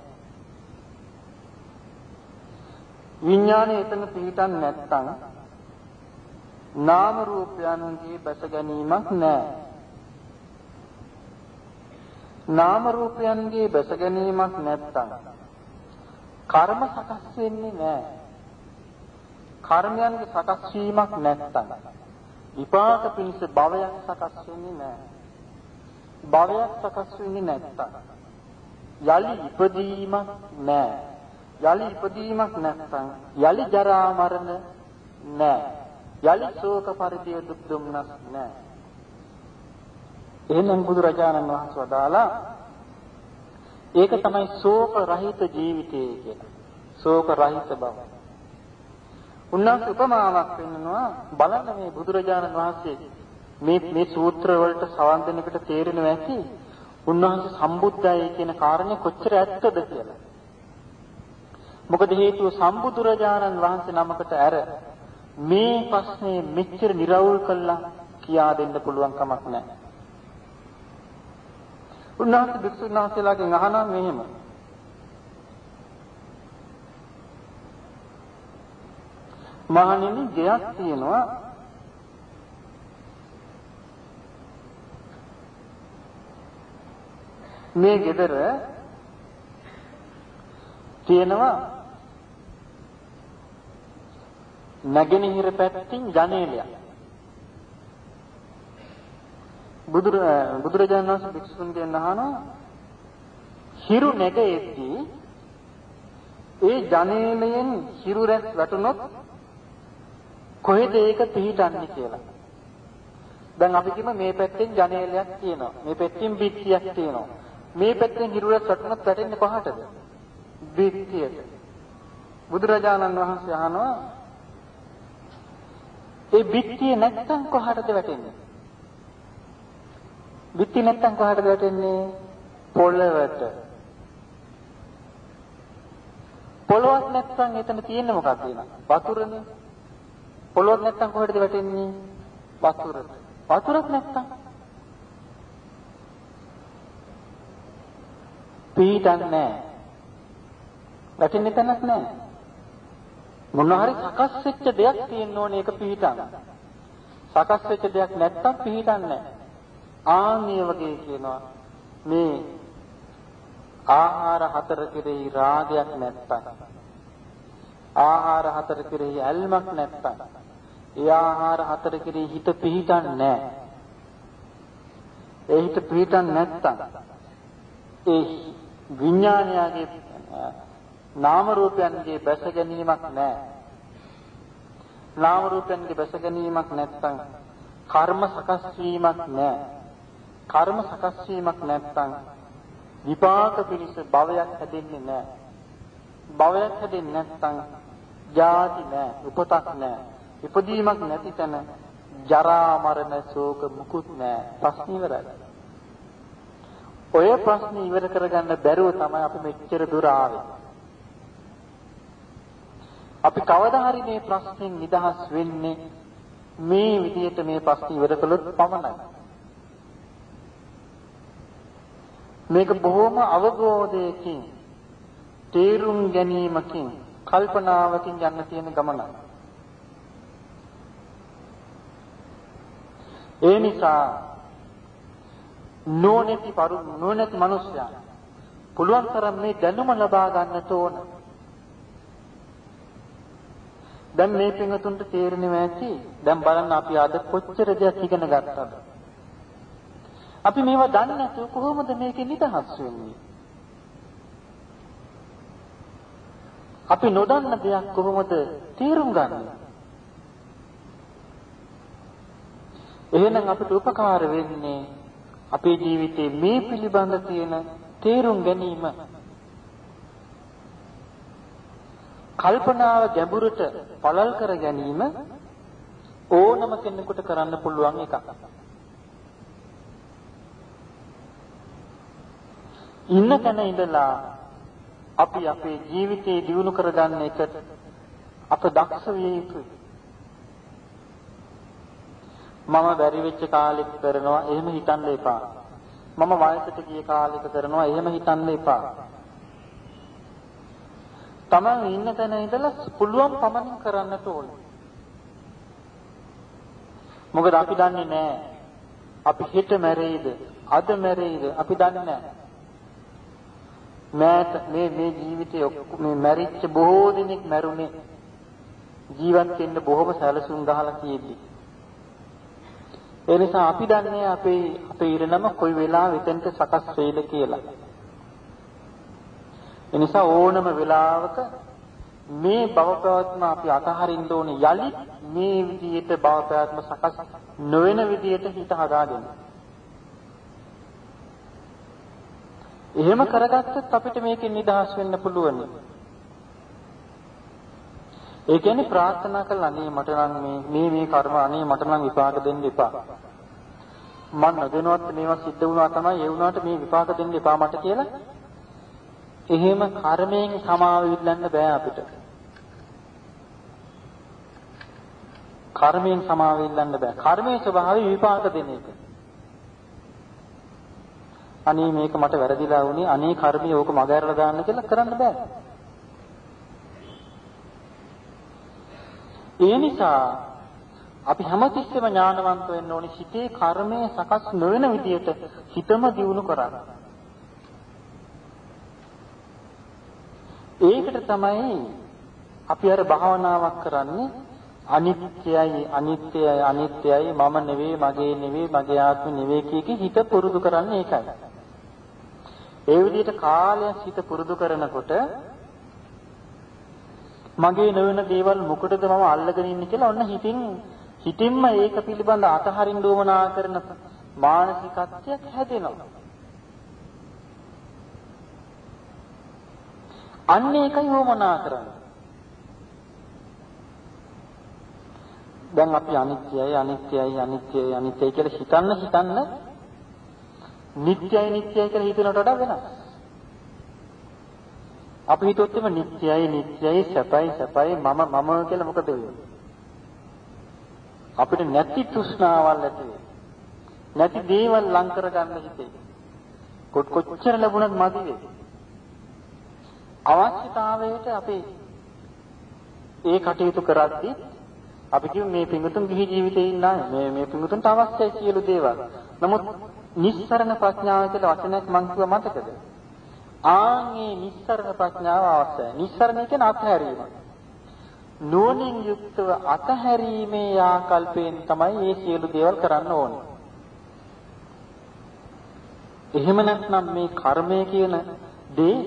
විඥානයේ එතන පිහිටන්නේ නැත්තම් නාම රූපයන්ගේ බැස ගැනීමක් නැහැ. නාම රූපයන්ගේ බැස ගැනීමක් නැත්තම් කර්ම සකස් වෙන්නේ නැහැ. කර්මයන්ගේ සකස් වීමක් නැත්තම් විපාක පිණිස භවයක් සකස් වෙන්නේ නැහැ. භවයක් සකස් වෙන්නේ නැත්තම් යලි ඉපදීමක් නැහැ. යලි ඉපදීමක් නැත්තම් යලි ජරා මරණ නැහැ. යලි ශෝක පරිදේ දුක් දුම්නස් නැහැ. එහෙනම් බුදුරජාණන් වහන්සේ වදාලා ඒක තමයි ශෝක රහිත ජීවිතය කියලා. ශෝක රහිත බව. උන්වහන්සේ උපමාවක් පෙන්නනවා බලන්න මේ බුදුරජාණන් වහන්සේ මේ සූත්‍ර වලට සවන් දෙනකොට තේරෙනවා ඇති උන්වහන්සේ සම්බුද්ධයි කියන කාරණේ කොච්චර ඇත්තද කියලා. මොකද හේතුව සම්බුදුරජාණන් වහන්සේ නමකට ඇර මේ ප්‍රශ්නේ මෙච්චර निराවුල් කළා කියා දෙන්න පුළුවන් කමක් නැහැ. උන්වහන්සේ භික්ෂුන් වහන්සේලාගෙන් අහනවා මෙහෙම. මහණෙනි ගයක් තියෙනවා මේ ගෙදර තියෙනවා නැගෙනහිර පැත්තෙන් ජනේලයක්. බුදුරජාණන් වහන්සේ භික්ෂුන්ගෙන් අහනවා හිරු නැගෙද්දී ඒ ජනේලයෙන් හිරු රැස් වැටුනොත් කොහෙද ඒක පිහිටන්නේ කියලා. දැන් අපි කියමු මේ පැත්තෙන් ජනේලයක් තියෙනවා. මේ පැත්තෙන් බිත්තියක් තියෙනවා. මේ පැත්තෙන් හිරු රැස් වැටුනොත් වැටෙන්නේ කොහටද? බිත්තියට. බුදුරජාණන් වහන්සේ අහනවා ඒ බිත්තිය නැත්තම් කොහටද වැටෙන්නේ? බිත්තිය නැත්තම් කොහටද වැටෙන්නේ? පොළවට. පොළොවක් නැත්තම් එතන තියෙන්නේ මොකක්ද වෙනවා? වතුරනේ. පොළොවක් නැත්තම් කොහෙටද වැටෙන්නේ? වතුරට. වතුරක් නැත්තම් පිහිටන්නේ නැහැ. වැටෙන්නේ තැනක් නැහැ. මොන හරි සකස් වෙච්ච දෙයක් තියෙන්න ඕනේ ඒක පිහිටන්න. සකස් වෙච්ච දෙයක් නැත්තම් පිහිටන්නේ නැහැ. ආන්‍ය වගේ කියනවා මේ ආහාර හතර කෙරෙහි රාගයක් නැත්තම් ආහාර හතර කෙරෙහි ඇල්මක් නැත්තම් ඒ ආහාර හතර කෙරෙහි හිත පිහිටන්නේ නැහැ. ඒ හිත පිහිටන්නේ නැත්තම් ඒ විඥානයගේ නාම රූපයන්ගේ බැස ගැනීමක් නැහැ. නාම රූපයන්ගේ බැස ගැනීමක් නැත්තම් කර්ම සකස් වීමක් නැහැ. කර්ම සකස් වීමක් නැත්තම් විපාක පිණිස භවයක් හැදෙන්නේ නැහැ. භවයක් හැදෙන්නේ නැත්තම් ජාති නැහැ, උපතක් නැහැ. ඉපදීමක් නැති තැන ජරා මරණ ශෝක මුකුත් නැහැ. ප්‍රශ්න ඉවරයි. ඔය ප්‍රශ්න ඉවර කරගන්න බැරුව තමයි අපි මෙච්චර දුර ආවේ. අපි කවදා හරි මේ ප්‍රශ්نين නිදහස් වෙන්නේ මේ විදිහට මේ ප්‍රශ්න ඉවර කළොත් පමණයි. මේක බොහොම අවබෝධයකින් තේරුම් ගැනීමකින් කල්පනාවකින් යන්න තියෙන ගමනක්. ඒ නිසා නොනැති මිනිසයා පුළුවන් තරම් මේ දැනුම ලබා ගන්නට ඕන. දැන් මේ පින්තුන්ට තේරෙන්නේ නැති. දැන් බලන්න අපි අද කොච්චර දෙයක් ඉගෙන ගත්තද? අපි මේවා දන්නේ නැතුව කොහොමද මේකෙන් නිදහස් වෙන්නේ? අපි නොදන්න දෙයක් කොහොමද තේරුම් ගන්නේ? එහෙනම් අපිට උපකාර වෙන්නේ අපේ ජීවිතේ මේ පිළිබඳ තියෙන තේරුම් ගැනීම. කල්පනාව ගැඹුරට පළල් කර ගැනීම ඕනම කෙනෙකුට කරන්න පුළුවන් එකක්. ඉන්න තැන ඉඳලා අපි අපේ ජීවිතේ දියුණු කරගන්න එකට අප දක්ෂ විය යුතුයි. මම බැරි වෙච්ච කාලෙක කරනවා එහෙම හිතන්න එපා. මම වයසට ගිය කාලෙක කරනවා එහෙම හිතන්න එපා. තමන් ඉන්න තැන ඉඳලා පුළුවන් පමණින් කරන්නට ඕනේ. මොකද අපි දන්නේ නැහැ අපි හෙට මැරෙයිද අද මැරෙයිද අපි දන්නේ නැහැ. මේ ජීවිතයේ මේ මැරිච්ච බොහෝ දෙනෙක් මැරුණේ ජීවත් වෙන්න බොහොම සැලසුම් ගහලා තියෙද්දි. ඒ නිසා අපි දන්නේ අපේ ඉරණම කොයි වෙලාවෙ එතනට සකස් වෙයිද කියලා. ඒ නිසා ඕනම වෙලාවක මේ භව ප්‍රවත්ම අපි අතහරින්න ඕනේ යලි මේ විදිහට භව ප්‍රවත්ම සකස් නොවන විදිහට හිත හදාගන්න. එහෙම කරගත්තොත් අපිට මේකෙන් නිදහස් වෙන්න පුළුවන්. ඒ කියන්නේ ප්‍රාර්ථනා කළා අනේ මට නම් මේ කර්ම අනේ මට නම් විපාක දෙන්න එපා. මම නොදැනුවත් මේවා සිද්ධ වුණා තමයි ඒ වුණාට මේ විපාක දෙන්න එපා මට කියලා. එහෙම කර්මයෙන් සමාව විල්ලන්න බෑ අපිට. කර්මයෙන් සමාව විල්ලන්න බෑ. කර්මයේ ස්වභාවය විපාක දෙන එක. අනේ මේක මට වැරදිලා වුණේ අනේ කර්මයේ ඕක මගහැරලා දාන්න කියලා කරන්න බෑ. ඒ නිසා අපි හැමතිස්සෙම ඥානවන්ත වෙන්න ඕනේ හිතේ කර්මය සකස් නොවන විදියට හිතම දියුණු කරන්න. ඒකට තමයි අපි අර භාවනාවක් කරන්නේ අනිත්‍යයි අනිත්‍යයි අනිත්‍යයි මම නෙවෙයි මගේ නෙවෙයි මගේ ආත්මෙ නෙවෙයි කිය හිත පුරුදු කරන්නේ ඒකයි. ඒ විදිහට කාලයක් හිත පුරුදු කරනකොට මගේ නොවන දේවල් මොකටද මම අල්ලගෙන ඉන්නේ කියලා ඔන්න හිතින්ම ඒක පිළිබඳ අතහරින්න උවමනා කරන මානසිකත්වයක් හැදෙනවා. අන්න ඒකයි උවමනා කරන්නේ. දැන් අපි අනිත්‍යයි අනිත්‍යයි අනිත්‍යයි අනිත්‍යයි කියලා හිතන්න නිට්ටයයි නිට්ටයයි කියලා හිතනට වඩා වෙනස්. අපි හිතුවොත් එimhe නිට්ටයයි සැපයි මම කියලා මොකද වෙන්නේ? අපිට නැති තෘෂ්ණාවල් ඇති වෙයි. නැති දේවල් ලං කර ගන්න හිතේ. කොච්චර ලැබුණත් මදි වෙයි. අවශ්‍යතාවයට අපි ඒ කටයුතු කරද්දී අපි කියමු මේ පිඟුතුන් ගිහි ජීවිතේ ඉන්න අය මේ පිඟුතුන්ට අවශ්‍යයි සියලු දේවල්. නමුත් නිස්සරණ ප්‍රඥාව කියලා වචනයක් මම කිව්ව මතකද? ආන්ගේ නිස්සරණ ප්‍රඥාව අවශ්‍යයි. නිස්සරණ කියන්නේ අත්හැරීම. නුවණින් යුක්තව අත්හැරීමේ ආකල්පයෙන් තමයි මේ සියලු දේවල් කරන්න ඕනේ. එහෙම නැත්නම් මේ කර්මය කියන දේ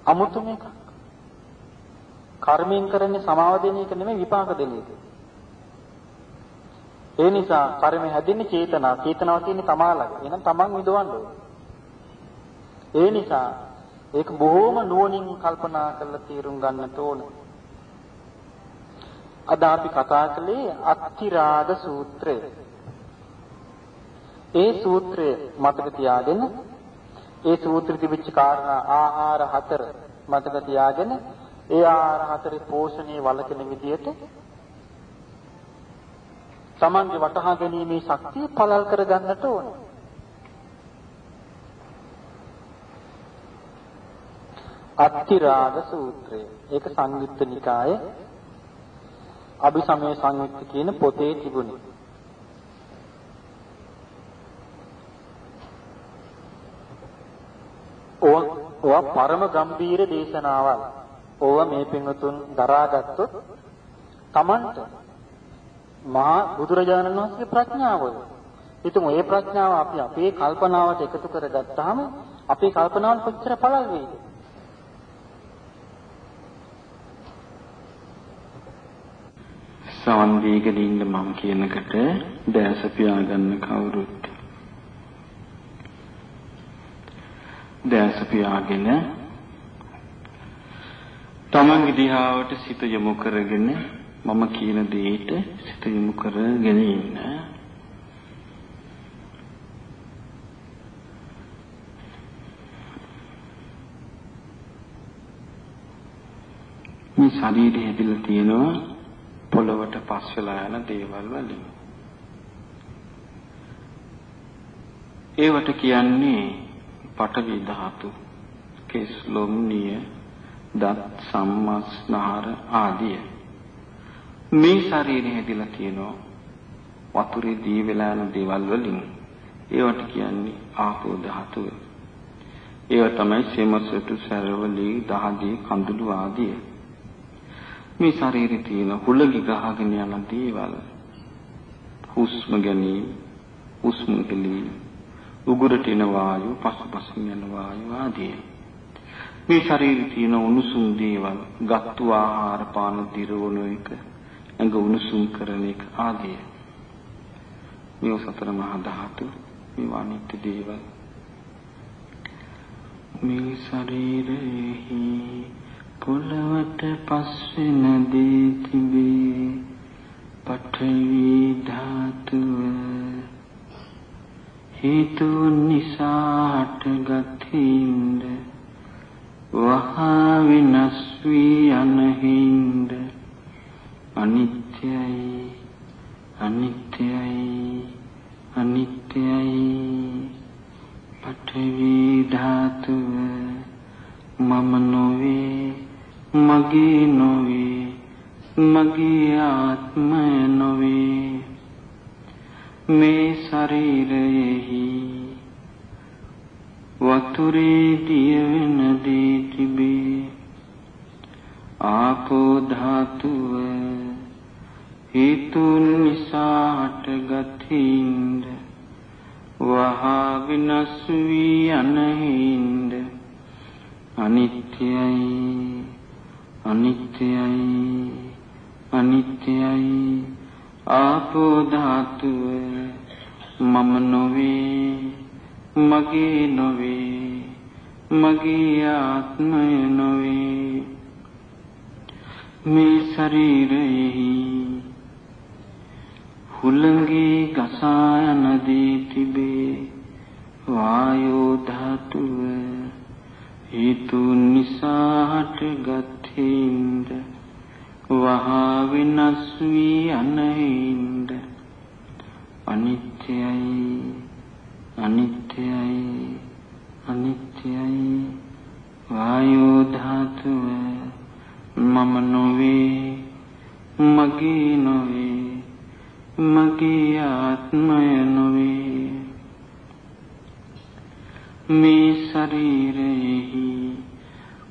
අමුතුම එකක්. කර්මයෙන් කරන්නේ සමාව දෙන එක නෙමෙයි විපාක දෙන එක. ඒ නිසා කර්මය හැදෙන්නේ චේතනාව තියෙන්නේ තමා ළඟ. එහෙනම් තමන් විදවන්න ඕනේ. ඒ නිසා ඒක බොහෝම නුවණින් කල්පනා කරලා තීරුම් ගන්නට ඕනේ. අද අපි කතා කළේ අත්තිරාග සූත්‍රය. ඒ සූත්‍රය මතක තියාගෙන ඒ සූත්‍රෙ තිබිච්ච කාරණා ආහාර 4 මතක තියාගෙන ඒ ආහාර 4 පෝෂණය වළකින විදියට තමන්ගේ වටහා ගැනීමේ ශක්තිය පළල් කර ගන්නට ඕනේ. අත්තිරාග සූත්‍රය. ඒක සංයුත්ත නිකායේ අභිසමය සංයුත්ත කියන පොතේ තිබුණේ. ඕවා පරම ගම්බීර දේශනාවල්. ඕවා මේ පින්වතුන් දරාගත්තොත් Tamanට මහා බුදුරජාණන් වහන්සේගේ ප්‍රඥාව. ඉතින් මේ ප්‍රඥාව අපි අපේ කල්පනාවට එකතු කරගත්තාම අපේ කල්පනාවල් කොච්චර පළල් වෙයිද? සවන් දීගෙන ඉන්න මම කියනකට දැස පියාගන්න කවුරුත් දැස පියාගෙන තමන්ගේ දිහාවට සිත යොමු කරගෙන මම කියන දෙයට සිත යොමු කරගෙන ඉන්න. මේ ශරීරය හැදිලා තියෙනවා පොළවට පස් වෙලා යන දේවල් වලින්. ඒවට කියන්නේ පඨවි ධාතු, කෙස් ලොම් නිය, දත් සම්මස්නහර ආදිය. මේ ශරීරය හැදිලා තියෙනවා වතුරේ දී වෙලා යන දේවල් වලින්. ඒවට කියන්නේ ආපෝ ධාතුව. ඒව තමයි සෙමසොටු සරවලී දහදී කඳුළු ආදිය. මේ ශරීරේ තියෙන හුලඟි ගහගෙන යන දේවල් හුස්ම ගැනීම, හුස්ම ගැනීම, උගුරට එන වායු, පසුපසින් යන වායු ආදී. මේ ශරීරේ තියෙන උණුසුම් දේවල්, ගත්තු ආහාර පාන දිරවන එක, ඇඟ උණුසුම් කරන එක ආදී. මේ සතර මහා ධාතු, මේ අනිත්‍ය දේවල්. මේ ශරීරෙහි පොළවට පස්වෙන දේ තිබේ පඨවි ධාතුව. හේතු නිසා හටගත් වහා විනාශ වී යන හිඳ අනිත්‍යයි අනිත්‍යයි අනිත්‍යයි. පඨවි ධාතුව මම නොවේ, මගේ නොවේ, මගේ ආත්මය නොවේ. මේ ශරීරයෙහි වතුරේ දියවෙන දේ තිබේ ආපෝ ධාතුව. හේතුන් නිසා හටගත් හිඳ වහා විනාශ වී යන හිඳ අනිත්‍යයි අනිත්‍යයි අනිත්‍යයි. ආපෝ ධාතුව මම නොවේ, මගේ නොවේ, මගේ ආත්මය නොවේ. මේ ශරීරයෙහි හුලඟේ ගසා යන දේ තිබේ වායෝ ධාතුව. හේතු නිසා හටගත් හිඳ වහා විනාශ වී යන හිඳ අනිත්‍යයි අනිත්‍යයි අනිත්‍යයි. වායෝ ධාතුව මම නොවේ, මගේ නොවේ, මගේ ආත්මය නොවේ. මේ ශරීරයෙහි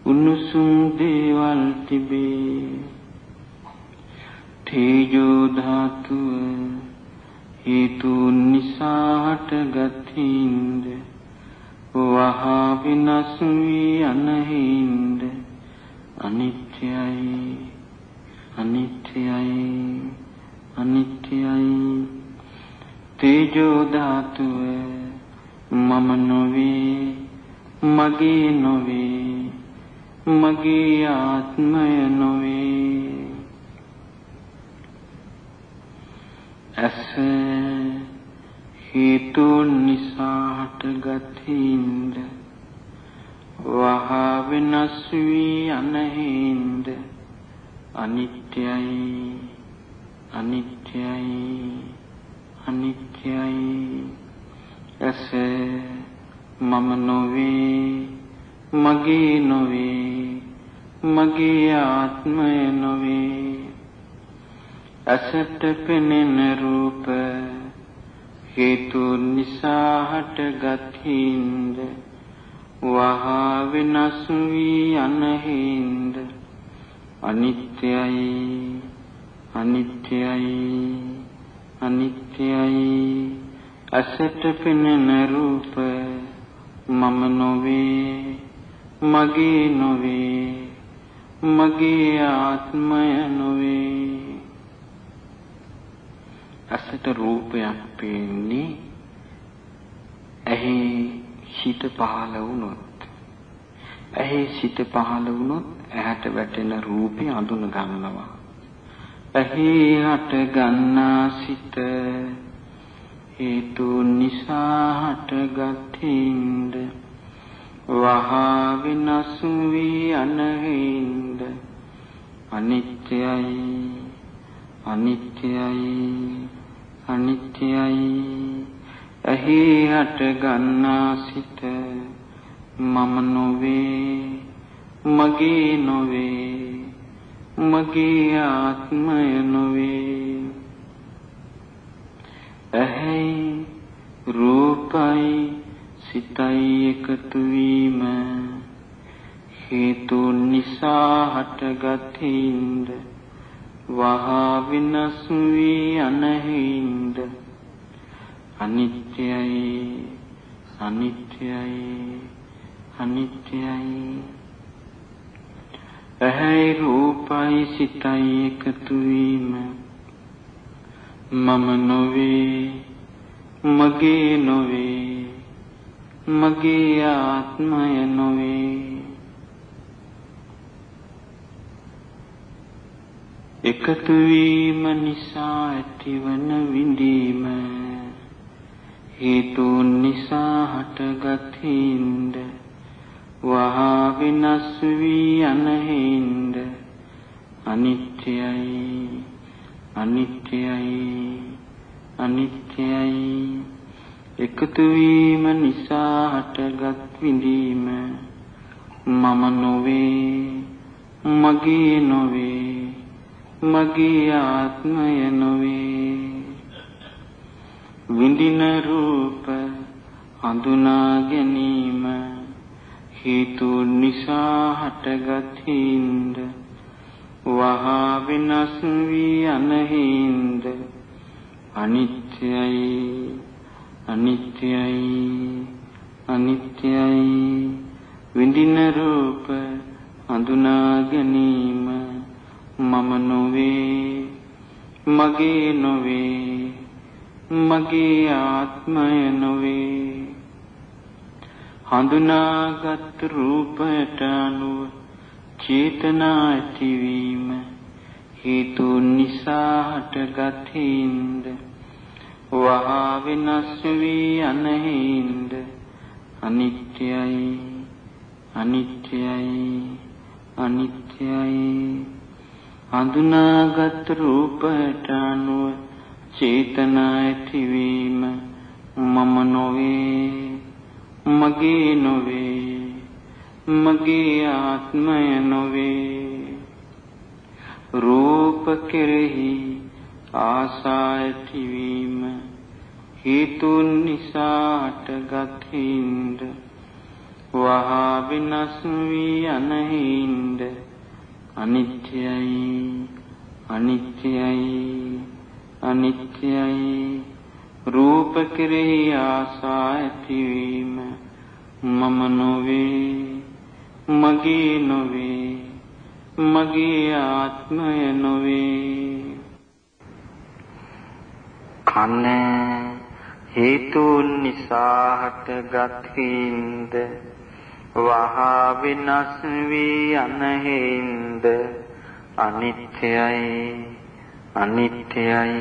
උණුසුම් දේවල් තිබේ තේජෝ ධාතුව. හේතු නිසා හටගත් හිඳ වහා විනාශ වී යන හිඳ අනිත්‍යයි අනිත්‍යයි අනිත්‍යයි. තේජෝ ධාතුව මම නොවේ, මගේ නොවේ, මගේ ආත්මය නොවේ. ඇස හේතු නිසා හටගත් හිඳ වහා විනාශ වී යන හිඳ අනිත්‍යයි අනිත්‍යයි අනිත්‍යයි. ඇස මම නොවේ, මගේ නොවේ, මගේ ආත්මය නොවේ. ඇසට පෙනෙන රූප හේතු නිසා හටගත් හිඳ වහා විනාශ වී යන හිඳ අනිත්‍යයි අනිත්‍යයි අනිත්‍යයි. ඇසට පෙනෙන රූප මම නොවේ, මගේ නොවේ, මගේ ආත්මය නොවේ. ඇසට රූපයක් පේන්නේ ඇහි සිත පහළ වුණොත්. ඇහි සිත පහළ වුණොත් ඇහැට වැටෙන රූපය අඳුන ගන්නවා. ඇහි හට ගන්නා සිත හේතු නිසා හටගත් හිඳ වහා විනාශ වී යන හිඳ අනිත්‍යයි අනිත්‍යයි අනිත්‍යයි. ඇහි හට ගන්නා සිත මම නොවේ, මගේ නොවේ, මගේ ආත්මය නොවේ. ඇහි රූප රූපයි සිතයි එකතු වීම හේතු නිසා හටගත් හිඳ වහා විනාශ වී යන හිඳ අනිත්‍යයි අනිත්‍යයි අනිත්‍යයි ඇහැයි රූපයි සිතයි එකතු වීම මම නොවේ මගේ නොවේ මගේ ආත්මය නොවේ එකතු වීම නිසා ඇතිවන විඳීම හේතු නිසා හටගත් හිඳ වහා විනාශ වී යන හිඳ අනිත්‍යයි අනිත්‍යයි අනිත්‍යයි එකතු වීම නිසා හටගත් විඳීම මම නොවේ මගේ නොවේ මගේ ආත්මය නොවේ විඳින රූප හඳුනා ගැනීම හේතු නිසා හටගත් හිඳ වහා විනාශ වී යන හිඳ අනිත්‍යයි අනිත්‍යයි අනිත්‍යයි විඳින රූප හඳුනා ගැනීම මම නොවේ මගේ නොවේ මගේ ආත්මය නොවේ හඳුනාගත් රූපයට අනුව චේතනා ඇතිවීම හේතු නිසා හටගත් හිඳ වහා විනාශ වී යන හිඳ අනිත්‍යයි අනිත්‍යයි අනිත්‍යයි හඳුනාගත් රූපයට අනුව චේතනා ඇතිවීම මම නොවේ මගේ නොවේ මගේ ආත්මය නොවේ රූප කෙරෙහි ආසා ඇතිවීම හේතු නිසා හටගත් හිඳ වහා විනාශ වී යන හිඳ අනිත්‍යයි අනිත්‍යයි අනිත්‍යයි රූප කෙරෙහි ආසා ඇතිවීම මම නොවේ මගේ නොවේ මගේ ආත්මය නොවේ කන හේතුන් නිසා හටගත් හිඳ වහා විනාශ වී යන හිඳ අනිත්‍යයි අනිත්‍යයි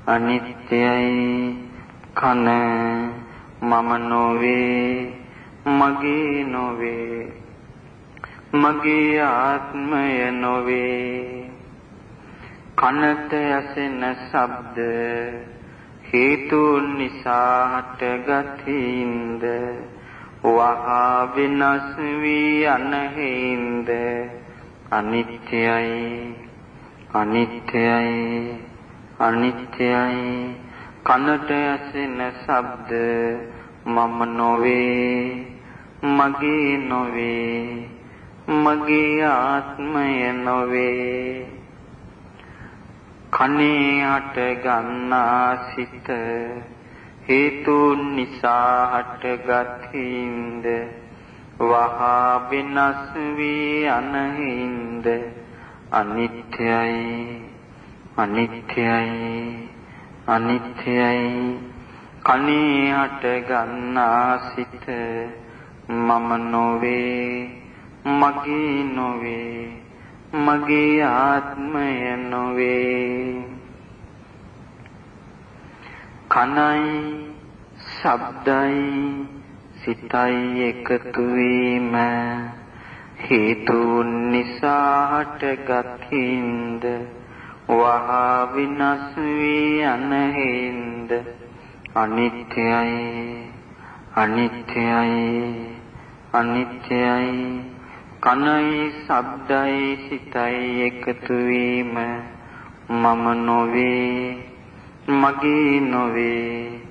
අනිත්‍යයි කන මම නොවේ මගේ නොවේ මගේ ආත්මය නොවේ කනට ඇසෙන ශබ්ද හේතුන් නිසා හටගත් හිඳ වහා විනාශ වී යන හිඳ අනිත්‍යයි අනිත්‍යයි අනිත්‍යයි කනට ඇසෙන ශබ්ද මම නොවේ මගේ නොවේ මගේ ආත්මය නොවේ කනේ හට ගන්නා සිත හේතුන් නිසා හටගත් හිඳ වහා විනාශ වී යන හිඳ අනිත්‍යයි අනිත්‍යයි අනිත්‍යයි කනේ හට ගන්නා සිත මම නොවේ මගේ නොවේ මගේ ආත්මය නොවේ කනයි ශබ්දයි සිතයි එකතු වීම හේතුන් නිසා හටගත් හිඳ වහා විනාශ වී යන හිඳ අනිත්‍යයි අනිත්‍යයි අනිත්‍යයි කනයි ශබ්දයි සිතයි එකතු වීම මම නොවේ මගේ නොවේ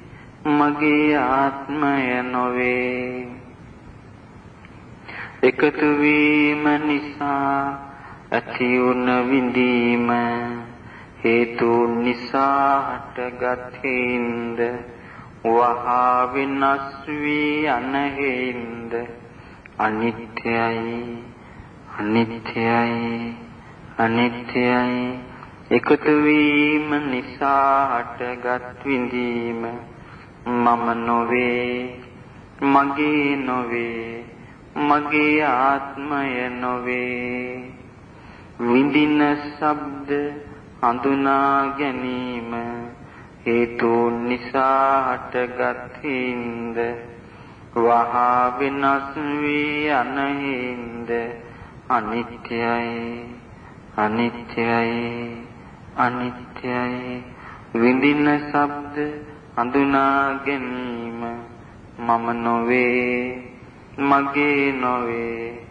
මගේ ආත්මය නොවේ. එකතු වීම නිසා ඇති වුණ විඳීම හේතු නිසා හටගත් හින්ද වහා වෙනස් වී යන හින්ද අනිත්‍යයි අනිත්‍යයි අනිත්‍යයි. එකතු වීම නිසා හටගත් විඳීම මම නොවේ, මගේ නොවේ, මගේ ආත්මය නොවේ. විඳින ශබ්ද හඳුනා ගැනීම හේතු නිසා හටගත් හින්ද වහා වෙනස් වී යන හින්ද අනිත්‍යයි අනිත්‍යයි අනිත්‍යයි. විඳින ශබ්ද හඳුනා ගැනීම මම නොවේ, මගේ නොවේ,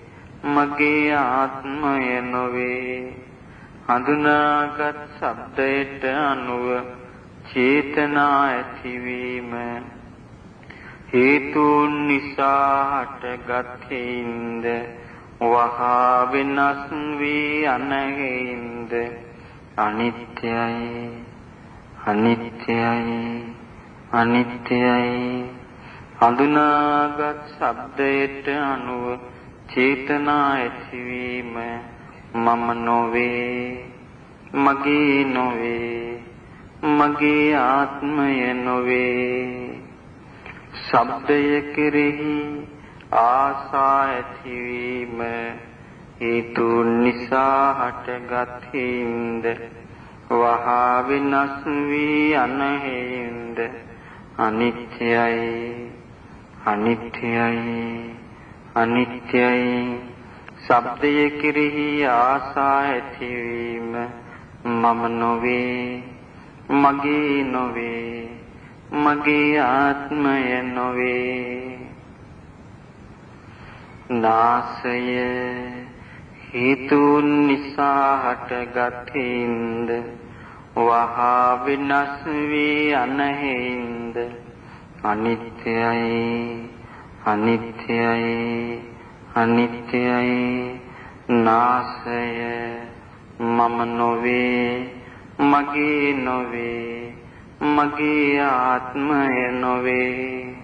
මගේ ආත්මය නොවේ. හඳුනාගත් ශබ්දයට අනුව චේතනා ඇතිවීම හේතුන් නිසා හටගත් හින්ද වහා වෙනස් වී යන හින්ද අනිත්‍යයි අනිත්‍යයි අනිත්‍යයි. හඳුනාගත් ශබ්දයට අනුව චේතනා ඇතිවීම මම නොවේ, මගේ නොවේ, මගේ ආත්මය නොවේ. ශබ්දය කෙරෙහි ආසා ඇතිවීම හේතු නිසා හටගත් හින්ද වහා වෙනස් වී යන හින්ද අනිත්‍යයි අනිත්‍යයි අනිත්‍යයි. ශබ්දය කෙරෙහි ආසා ඇතිවීම මම නොවේ, මගේ නොවේ, මගේ ආත්මය නොවේ. නාසය හේතුන් නිසා හටගත් හින්ද වහා වෙනස් වී යන හින්ද අනිත්‍යයි අනිත්‍යයි අනිත්‍යයි. නාසය මම නොවේ, මගේ නොවේ, මගේ ආත්මය නොවේ.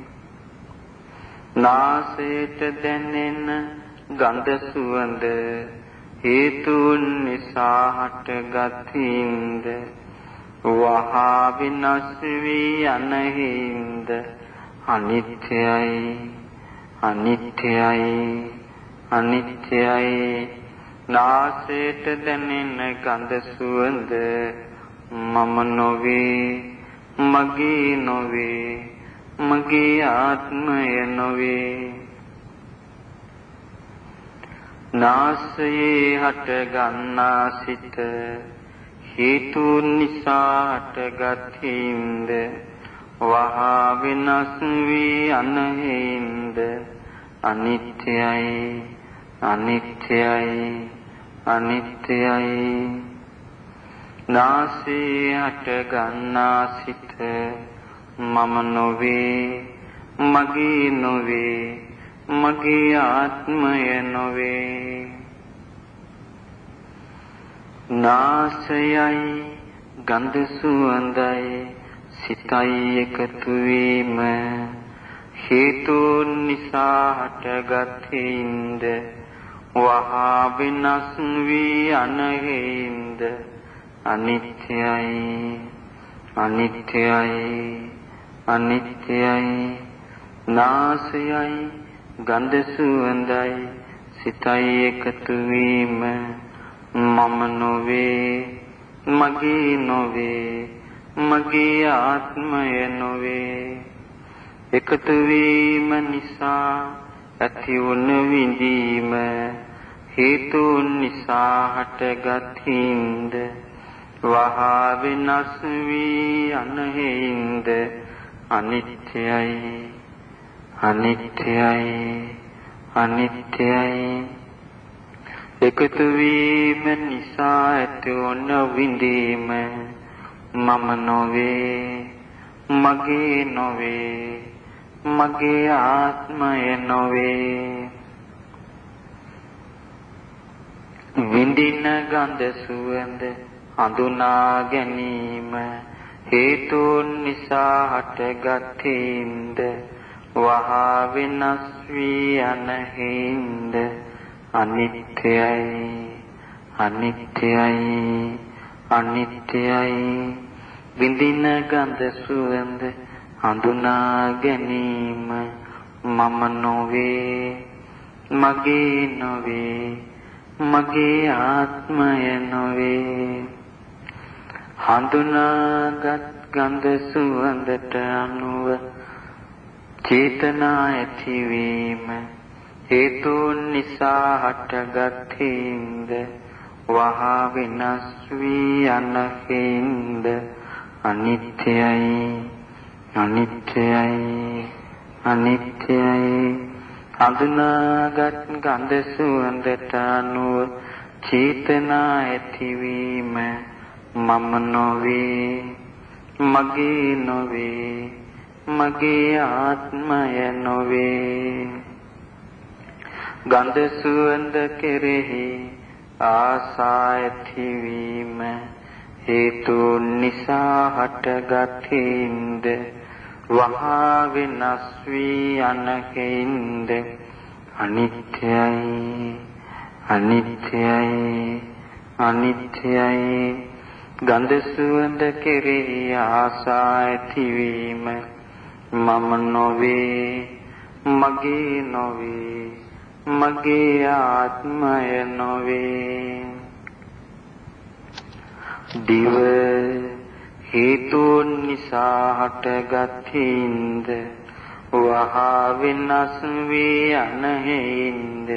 නාසයට දැනෙන ගඳ සුවඳ හේතුන් නිසා හටගත් හින්ද වහා වෙනස් වී යන හින්ද අනිත්‍යයි අනිත්‍යයි අනිත්‍යයි. නාසයට දැනෙන ගඳ සුවඳ මම නොවේ, මගේ නොවේ, මගේ ආත්මය නොවේ. නාසයේ හට ගන්නා සිත හේතුන් නිසා හටගත් හින්ද වහා වෙනස් වී යන හින්ද අනිත්‍යයි අනිත්‍යයි අනිත්‍යයි. නාසයේ හට ගන්නා සිත මම නොවේ, මගේ නොවේ, මගේ ආත්මය නොවේ. නාසයයි ගන්ධ සුවඳයි සිතයි එකතු වීම හේතුන් නිසා හටගත් හින්ද වහා වෙනස් වී යන හින්ද අනිත්‍යයි අනිත්‍යයි අනිත්‍යයි. නාසයයි ගන්ධ සුවඳයි සිතයි එකතු වීම මම නොවේ, මගේ නොවේ, මගේ ආත්මය නොවේ. එකතු වීම නිසා ඇති වුණ විඳීම හේතුන් නිසා හටගත් හින්ද වහා වෙනස් වී යන හින්ද අනිත්‍යයි අනිත්‍යයි අනිත්‍යයි. එකතු වීම නිසා ඇති වුණ විඳීම මම නොවේ, මගේ නොවේ මගේ ආත්මය නොවේ විඳින ගඳ සුවඳ හඳුනා ගැනීම හේතුන් නිසා හටගත්ින්ද වහා වෙනස් වී යන හින්ද අනිත්‍යයි අනිත්‍යයි අනිත්‍යයි විඳින ගඳ සුවඳ හඳුනා ගැනීම මම නොවේ මගේ නොවේ මගේ ආත්මය නොවේ හඳුනාගත් ගඳ සුවඳට අනුව චේතනා ඇතිවීම හේතුන් නිසා හටගත්ින්ද වහා වෙනස් වී යන හින්ද අනිත්‍යයි අනිත්‍යයි අනිත්‍යයි හඳුනාගත් ගඳ සුවඳට අනුව චේතනා ඇතිවීම මම නොවේ මගේ නොවේ මගේ ආත්මය නොවේ ගඳ සුවඳ කෙරෙහි ආසා ඇතිවීම හේතුන් නිසා හටගත්ින්ද වහා වෙනස් වී යන හේින්ද අනිත්‍යයි අනිත්‍යයි අනිත්‍යයි ගඳ සුවඳ කෙරෙහි ආසා ඇතිවීම මම නොවේ මගේ නොවේ මගේ ආත්මය නොවේ දිව හේතුන් නිසා හටගත්ින්ද වහා වෙනස් වී යන හේින්ද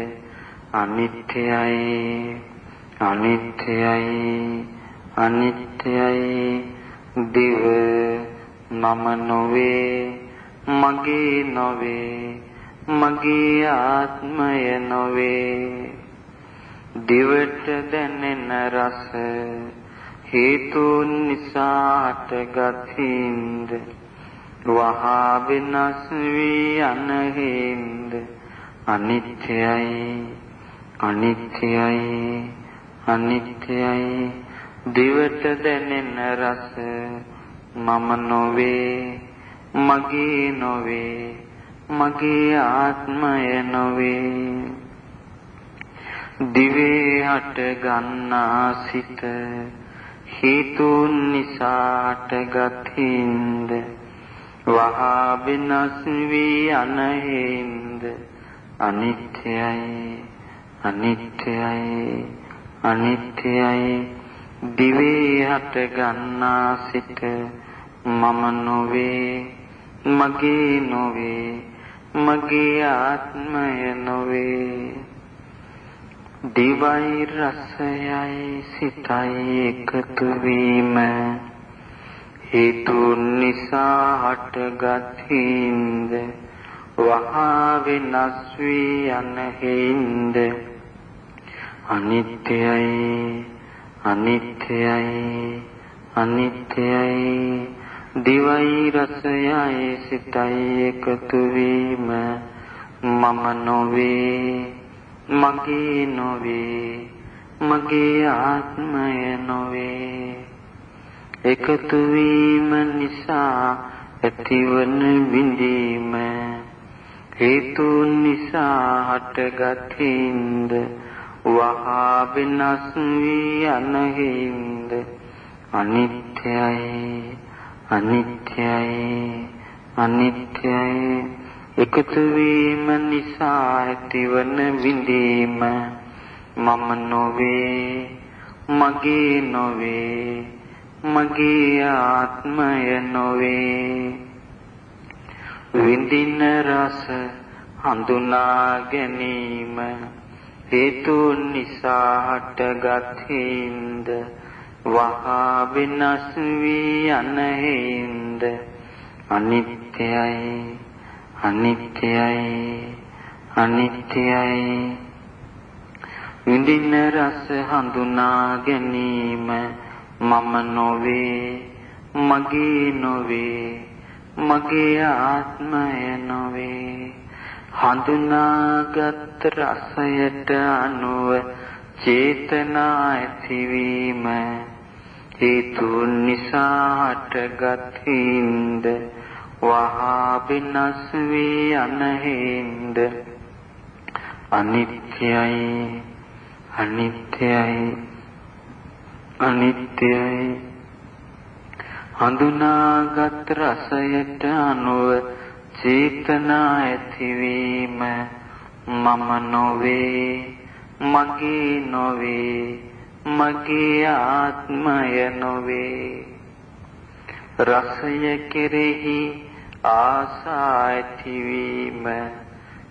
අනිත්‍යයි අනිත්‍යයි අනිත්‍යයි දිව මම නොවේ මගේ නොවේ මගේ ආත්මය නොවේ දිවට දැනෙන රස හේතුන් නිසා හටගත්ින්ද වහා වෙනස් වී යන හේින්ද අනිත්‍යයි අනිත්‍යයි අනිත්‍යයි දිවට දැනෙන රස මම නොවේ මගේ නොවේ මගේ ආත්මය නොවේ දිවේ හට ගන්නා සිත හේතුන් නිසා හටගත්ින්ද වහා වෙනස් වී යන හේින්ද අනිත්‍යයි අනිත්‍යයි අනිත්‍යයි දිවේ හට ගන්නා සිත මම නොවේ මගේ නොවේ මගේ ආත්මය නොවේ දිවයි රසයයි සිතයි එකතු වීම හේතුන් නිසා හටගත්ින්ද වහා වෙනස් වී යන හේින්ද අනිත්‍යයි අනිත්‍යයි අනිත්‍යයි දිවයි රසයයි සිතයි එකතු වීම මම නොවේ මගේ නොවේ මගේ ආත්මය නොවේ එකතු වීම නිසා ඇතිවන විඳීම හේතුන් නිසා හටගත්ින්ද වහා වෙනස් වී යන හේින්ද අනිත්‍යයි අනිත්‍යයි අනිත්‍යයි එකතු වීම නිසා ඇතිවන විඳීම මම නොවේ මගේ නොවේ මගේ ආත්මය නොවේ විඳින රස හඳුනා ගැනීම හේතුන් නිසා හටගත්ින්ද වහා වෙනස් වී යන හේින්ද අනිත්‍යයි අනිත්‍යයි අනිත්‍යයි විඳින රස හඳුනා ගැනීම මම නොවේ මගේ නොවේ මගේ ආත්මය නොවේ. හඳුනාගත් රසයට අනුව චේතනා ඇතිවීම හේතුන් නිසා හටගත් හින්ද වහා වෙනස් වී යන හින්ද අනිත්‍යයි අනිත්‍යයි අනිත්‍යයි. හඳුනාගත් රසයට අනුව චේතනා ඇතිවීම මම නොවේ, මගේ නොවේ, මගේ ආත්මය නොවේ. රසය කෙරෙහි ආසා ඇතිවීම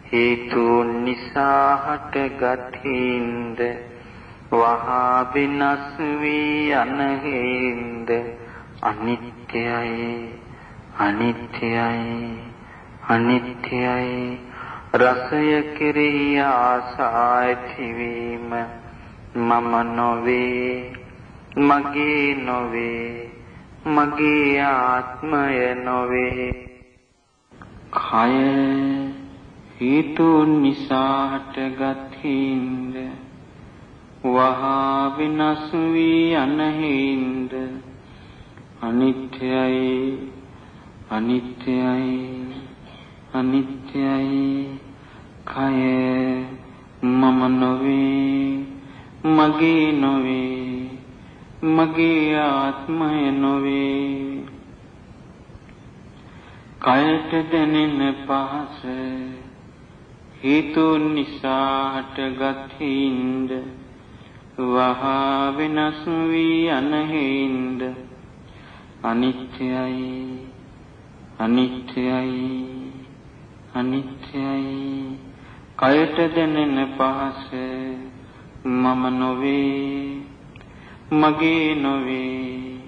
හේතුන් නිසා හටගත් හින්ද වහා වෙනස් වී යන හින්ද අනිත්‍යයි අනිත්‍යයි අනිත්‍යයි. රසය කෙරෙහි ආසා ඇතිවීම මම නොවේ, මගේ නොවේ, මගේ ආත්මය නොවේ. කය හේතුන් නිසා හටගත් හින්ද වහා විනාශ වී යන හින්ද අනිත්‍යයි අනිත්‍යයි අනිත්‍යයි. කය මම නොවේ, මගේ නොවේ, මගේ ආත්මය නොවේ. කයට දැනෙන පහස හේතුන් නිසා හටගත් හින්ද වහා වෙනස් වී යන හින්ද අනිත්‍යයි අනිත්‍යයි අනිත්‍යයි. කයට දැනෙන පහස මම නොවේ, මගේ නොවේ,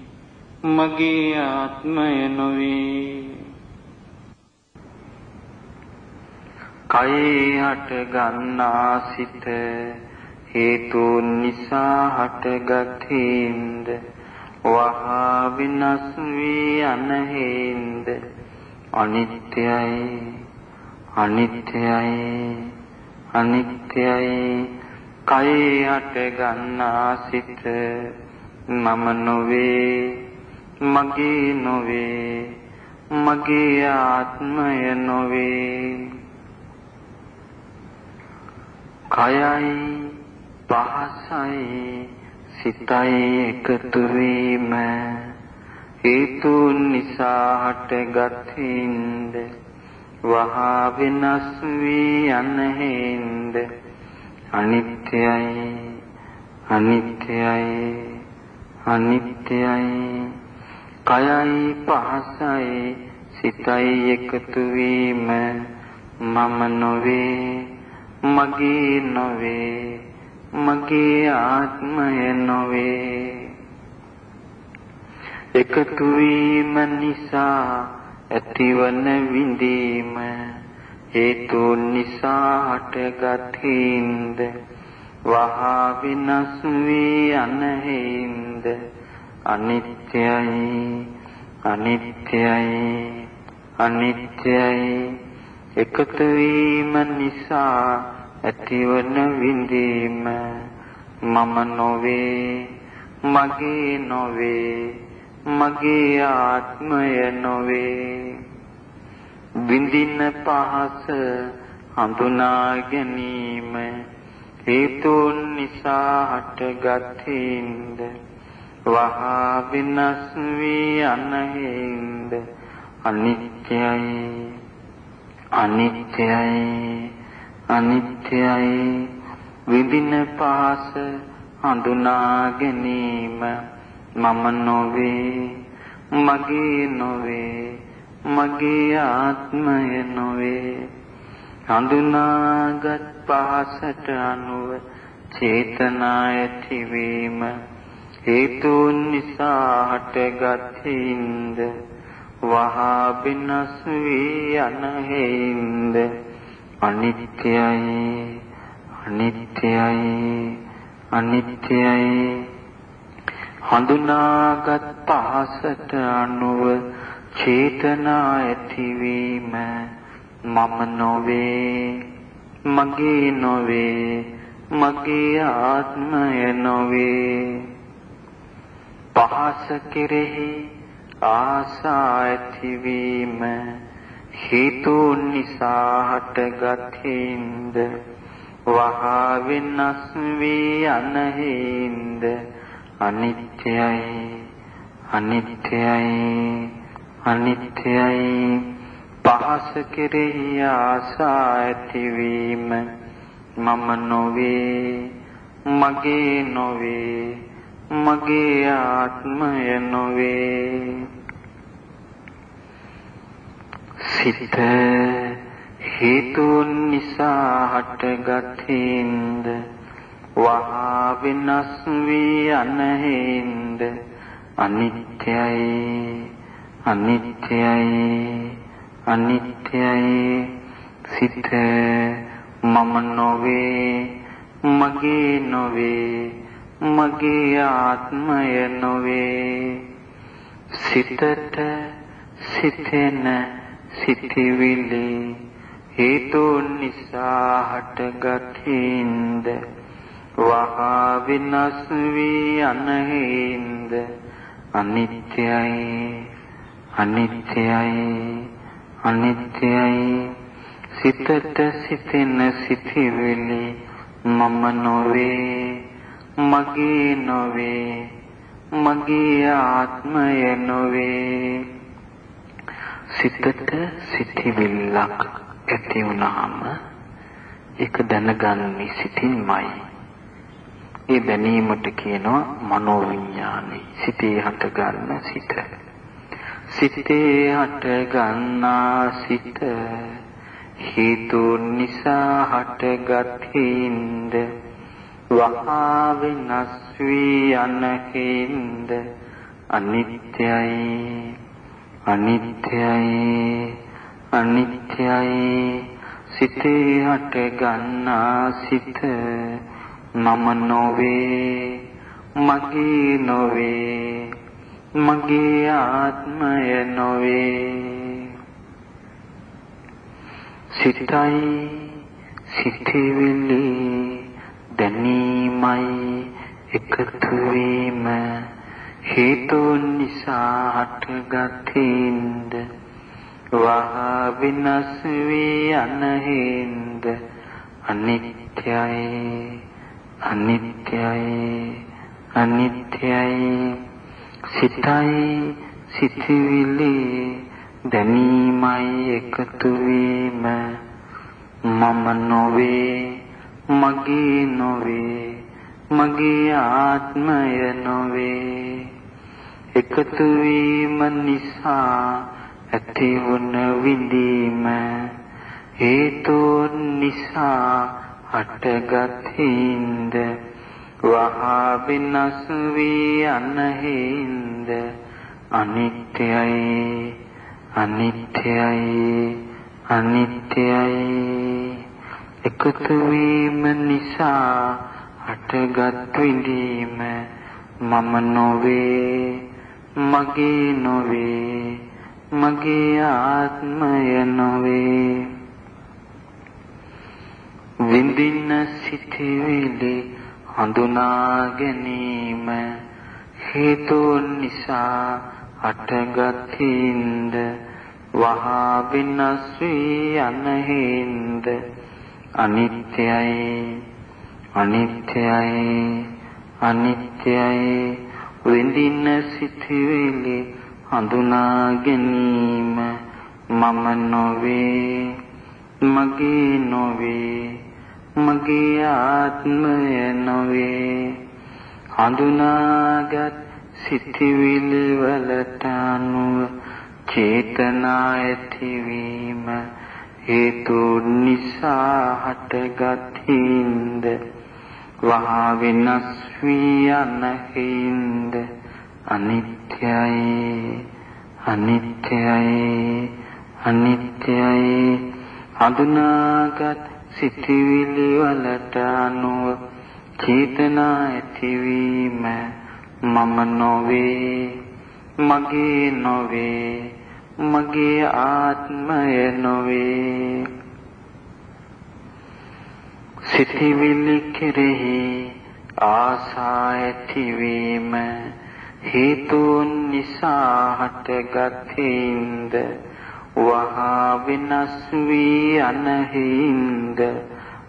මගේ ආත්මය නොවේ. කයේ හට ගන්නා සිත හේතුන් නිසා හටගත් හින්ද වහා විනාශ වී යන හින්ද අනිත්‍යයි අනිත්‍යයි අනිත්‍යයි. කයේ හට ගන්නා සිත මම නොවේ, මගේ නොවේ, මගේ ආත්මය නොවේ. කයයි පහසයි සිතයි එකතු වීම හේතුන් නිසා හටගත් හින්ද වහා වෙනස් වී යන හින්ද අනිත්‍යයි අනිත්‍යයි අනිත්‍යයි. කයයි පහසයි සිතයි එකතු වීම මම නොවේ, මගේ නොවේ, මගේ ආත්මය නොවේ. එකතු වීම නිසා ඇතිවන විඳීම හේතුන් නිසා හටගත් හින්ද වහා විනාශ වී යන හින්ද අනිත්‍යයි අනිත්‍යයි අනිත්‍යයි. එකතු වීම නිසා ඇතිවන විඳීම මම නොවේ, මගේ නොවේ, මගේ ආත්මය නොවේ. විඳින පහස හඳුනා ගැනීම හේතුන් නිසා හටගත් හින්ද වහා විනාශ වී යන හින්ද අනිත්‍යයි අනිත්‍යයි අනිත්‍යයි. විඳින පහස හඳුනා ගැනීම මම නොවේ, මගේ නොවේ, මගේ ආත්මය නොවේ. හඳුනාගත් පහසට අනුව චේතනා ඇතිවීම හේතුන් නිසා හටගත් හින්ද වහා වෙනස් වී යන හින්ද අනිත්‍යයි අනිත්‍යයි අනිත්‍යයි. හඳුනාගත් පහසට අනුව චේතනා ඇතිවීම මම නොවේ, මගේ නොවේ, මගේ ආත්මය නොවේ. පහස කෙරෙහි ආසා ඇතිවීම හේතුන් නිසා හටගත්හින්ද වහා වෙනස් වී යන හේින්ද අනිත්‍යයි, අනිත්‍යයි, අනිත්‍යයි. පහස කෙරෙහි ආසා ඇතිවීම මම නොවේ, මගේ නොවේ, මගේ ආත්මය නොවේ. සිත හේතුන් නිසා හටගත්හින්ද වහා වෙනස් වී යන හේින්ද අනිත්‍යයි, අනිත්‍යයි, අනිත්‍යයි. සිත මම නොවේ, මගේ නොවේ, මගේ ආත්මය නොවේ. සිතට සිතෙන සිතිවිලි හේතුන් නිසා හටගත්හින්ද වහා වෙනස් වී යන හේින්ද අනිත්‍යයි, අනිත්‍යයි, අනිත්‍යයි. සිතට සිතෙන සිතිවිලි මම නොවේ, මගේ නොවේ, මගේ ආත්මය නොවේ. සිතට සිතිවිල්ලක් ඇති වුණාම ඒක දැනගන්නේ සිතින්මයි. ඒ දැනීමට කියනවා මනෝවිඤ්ඤාණය. සිතේ හටගන්න සිත. සිතේ හටගන්නා සිත හේතුන් නිසා හටගත්හින්ද වහා වෙනස් වී යන හේින්ද අනිත්‍යයි, අනිත්‍යයි, අනිත්‍යයි. සිතේ හටගන්නා සිත මම නොවේ, මගේ නොවේ, මගේ ආත්මය නොවේ. සිතයි සිතිවිලි දැනීමයි එකතු වීම හේතුන් නිසා හටගත්හින්ද වහා වෙනස් වී යන හේින්ද අනිත්‍යයි, අනිත්‍යයි, අනිත්‍යයි. සිතයි සිතිවිලි දැනීමයි එකතු වීම මම නොවේ, මගේ නොවේ, මගේ ආත්මය නොවේ. එකතු වීම නිසා ඇතිවන විඳීම හේතුන් නිසා හටගත්හින්ද වහා වෙනස් වී යන හේින්ද අනිත්‍යයි, අනිත්‍යයි, අනිත්‍යයි. එකතු වීම නිසා හටගත් විඳීම මම නොවේ, මගේ නොවේ, මගේ ආත්මය නොවේ. විඳින සිටිවිලි හඳුනා ගැනීම හේතුන් නිසා හටගත්හින්ද වහා වෙනස් වී යන හේින්ද අනිත්‍යයි, අනිත්‍යයි, අනිත්‍යයි. විඳින සිටිවිලි හඳුනා ගැනීම මම නොවේ, මගේ නොවේ, මගේ ආත්මය නොවේ. හඳුනාගත් සිතිවිලි වලට අනුව චේතනා ඇතිවීම හේතු නිසා හටගත්හින්ද වහා වෙනස් වී යන හේින්ද අනිත්‍යයි, අනිත්‍යයි, අනිත්‍යයි. හඳුනාගත් සිතිවිලි වලට අනුව චේතනා ඇතිවීම මම නොවේ, මගේ නොවේ, මගේ ආත්මය නොවේ. සිතවිලි කෙරෙහි ආසා ඇතිවීම හේතුන් නිසා හටගත්ින්ද වහා වෙනස් වී අනහින්ද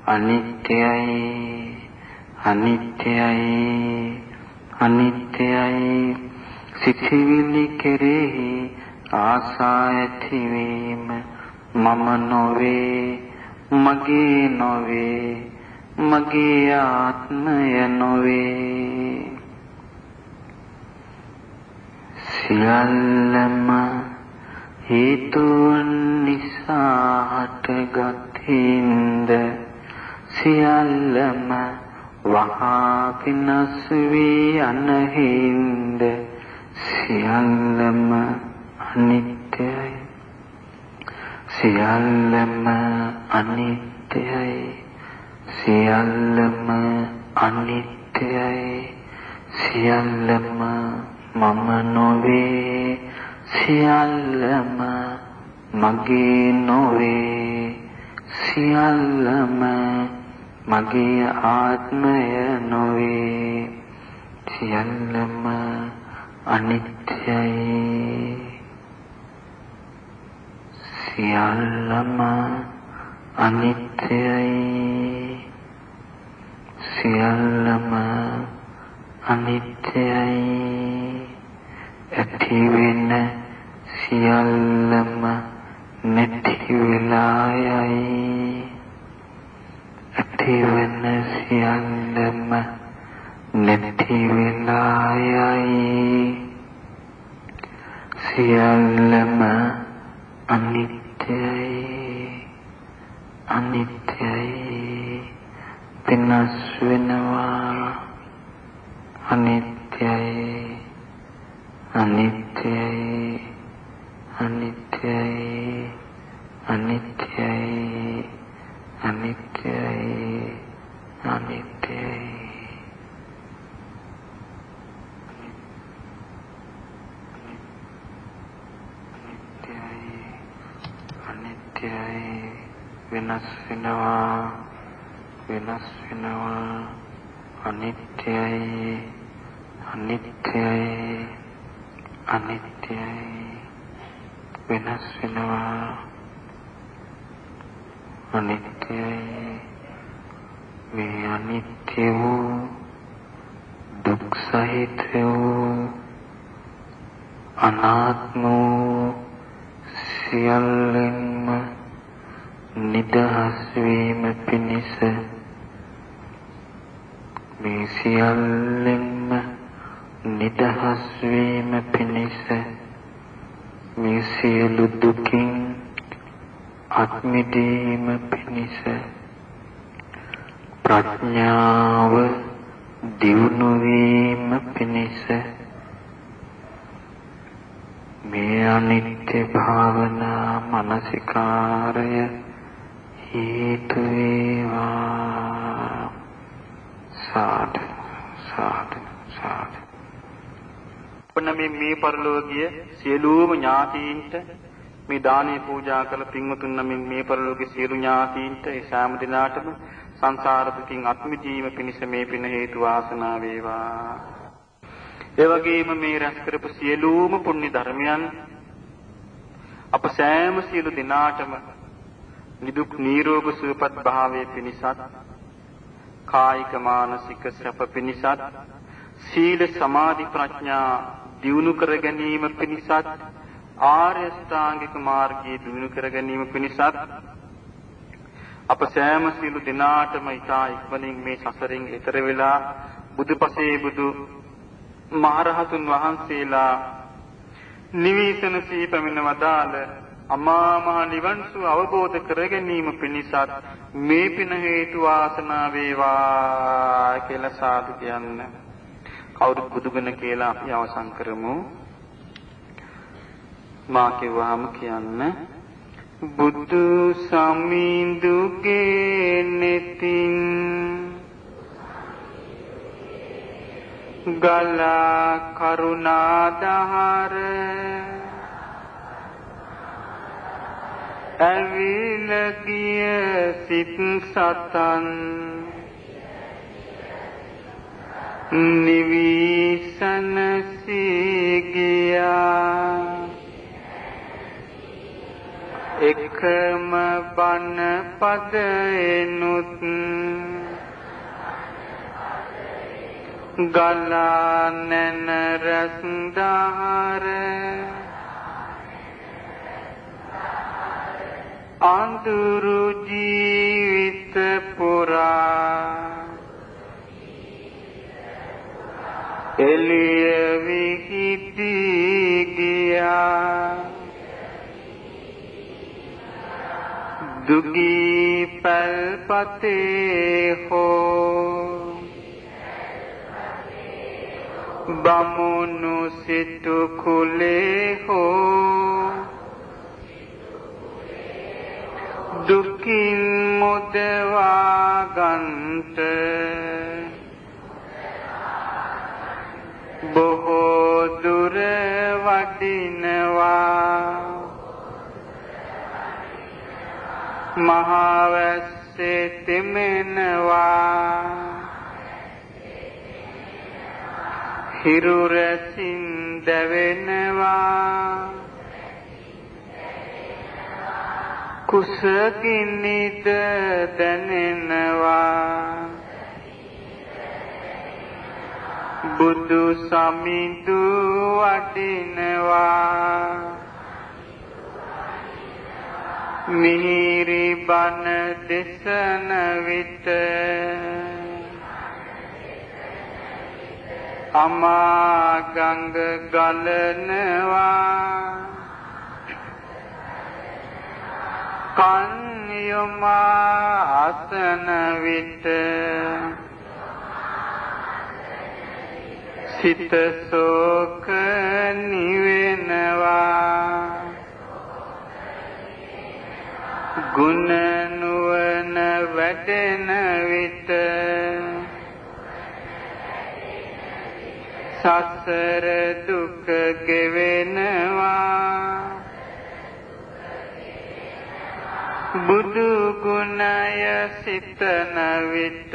අනිත්‍යයි අනිත්‍යයි අනිත්‍යයි. සිතවිලි කෙරෙහි ආසා ඇතිවීම මම නොවේ, මගේ නොවේ, මගේ ආත්මය නොවේ. සියල්ලම හේතුන් නිසා හටගත්ින්ද සියල්ලම වහා විනාශ වී අනහින්ද සියල්ලම අනිත්‍යයි, සියල්ලම අනිත්‍යයි, සියල්ලම අනිත්‍යයි. සියල්ලම මම නොවේ, සියල්ලම මගේ නොවේ, සියල්ලම මගේ ආත්මය නොවේ. සියල්ලම අනිත්‍යයි, සියල්ලම අනිත්‍යයි, සියල්ලම අනිත්‍යයි. ඇති වෙන සියල්ලම නැති වෙලා යයි, ඇති වෙන සියල්ලම නැති වෙලා යයි. සියල්ලම අනිත්‍යයි, අනිත්‍යයි. වෙනස් වෙනවා, අනිත්‍යයි, අනිත්‍යයි, අනිත්‍යයි, අනිත්‍යයි, අනිත්‍යයි, අනිත්‍යයි. අනිත්‍යයි. වෙනස් වෙනවා, වෙනස් වෙනවා. අනිත්‍යයි, අනිත්‍යයි, අනිත්‍යයි. වෙනස් වෙනවා, අනිත්‍යයි. මේ අනිත්‍ය වූ දුක් සහිත වූ අනාත්ම වූ සියල්ලෙන්ම නිදහස් වීම පිණිස මේ සියල්ලෙන්ම නිදහස් වීම පිණිස මේ සියලු දුකින් අත්මිදීම පිණිස ප්‍රඥාව දියුණු වීම පිණිස මේ අනිත්‍ය භාවනා මනසිකාරය හේතු වේවා. සාදු සාදු සාදු. මේ පරලෝකීය සියලුම ඥාතීන්ට මේ දානේ පූජා කළ පින්වතුන් නම් මේ පරලෝකීය සියලු ඥාතීන්ට ඒ සෑම දිනාටම සංසාර දුකින් අත් මිදීම පිණිස මේ පින හේතු වාසනා වේවා. ඒ වගේම මේ රැස් කරපු සියලුම පුණ්‍ය ධර්මයන් අප සෑම සියලු දිනාටම නිදුක් නිරෝග සුවපත් භාවයේ පිණිසත් කායික මානසික සැප පිණිසත් සීල සමාධි ප්‍රඥා දියුණු කර ගැනීම පිණිසත් ආර්ය ශ්‍රාංගික මාර්ගයේ දියුණු කර ගැනීම පිණිසත් අප සෑම සියලු දිනාටම ඊතා ඉක්මනින් මේ සසරින් එතර වෙලා බුදුපසේ බුදු මහරහතුන් වහන්සේලා නිවිසන සී පැමිණ වදාළ අමා මහ නිවන් සුව අවබෝධ කර ගැනීම පිණිසත් මේ පින හේතු වාසනා වේවා කියලා සාදු කියන්න. කවුරුත් බුදුගුණ කියලා අපි අවසන් කරමු. මා කිව්වහම කියන්න. බුදු සමිඳුගේ නෙතින් ගලා කරුණා දහර ඇවිල ගිය සිත් සතන් නිවිසනසී ගියා එකම බණ පදෙනුත් ගලා නැන රැස් දහර අඳුරු ජීවිත පුරා එළිය විහිදී ගියා දුගී පැල්පතේ හෝ බමුණු සිටු කුලේ හෝ දුකින් මුදවා ගන්ට බොහෝ දුර වඩිනවා මහවැස්සේ තෙමෙනවා හිරු රැසින් දැවෙනවා කුසගිනිද දැනෙනවා බුදු සමිඳු වඩිනවා මිහිරි බණ දෙසන විට අමා ගංග ගලනවා කන් යොමා අසන විට සිත සෝක නිවෙනවා ගුණ නුවණ වැඩෙන විට සසර දුක ගෙවෙනවා බුදු ගුණය සිතන විට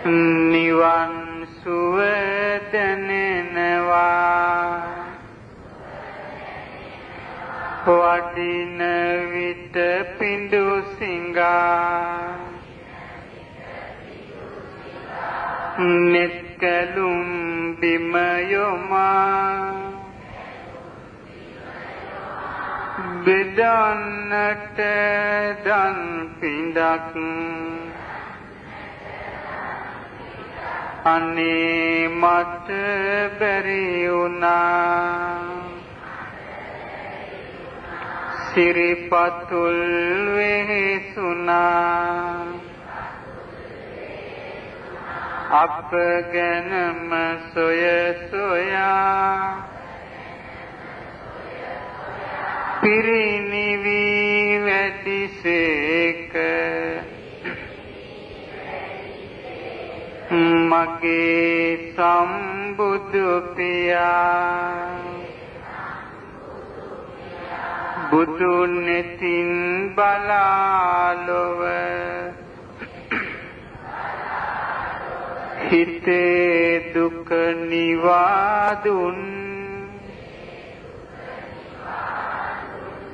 නිවන් සුව දැනෙනවා වඩින විට පිඬු සිඟා නෙත්කලුම් බිම යොමා බෙදන්නට දන් පිඬක් අනේ මට බැරි වුණා සිරිපතුල් වෙහෙසුණා අප ගැනම සොය සොයා පිරිනිවි වැඩිසේක මගේ සම්බුදු පියා බුදු නෙතින් බලාලොව හිතේ දුක නිවාදුන්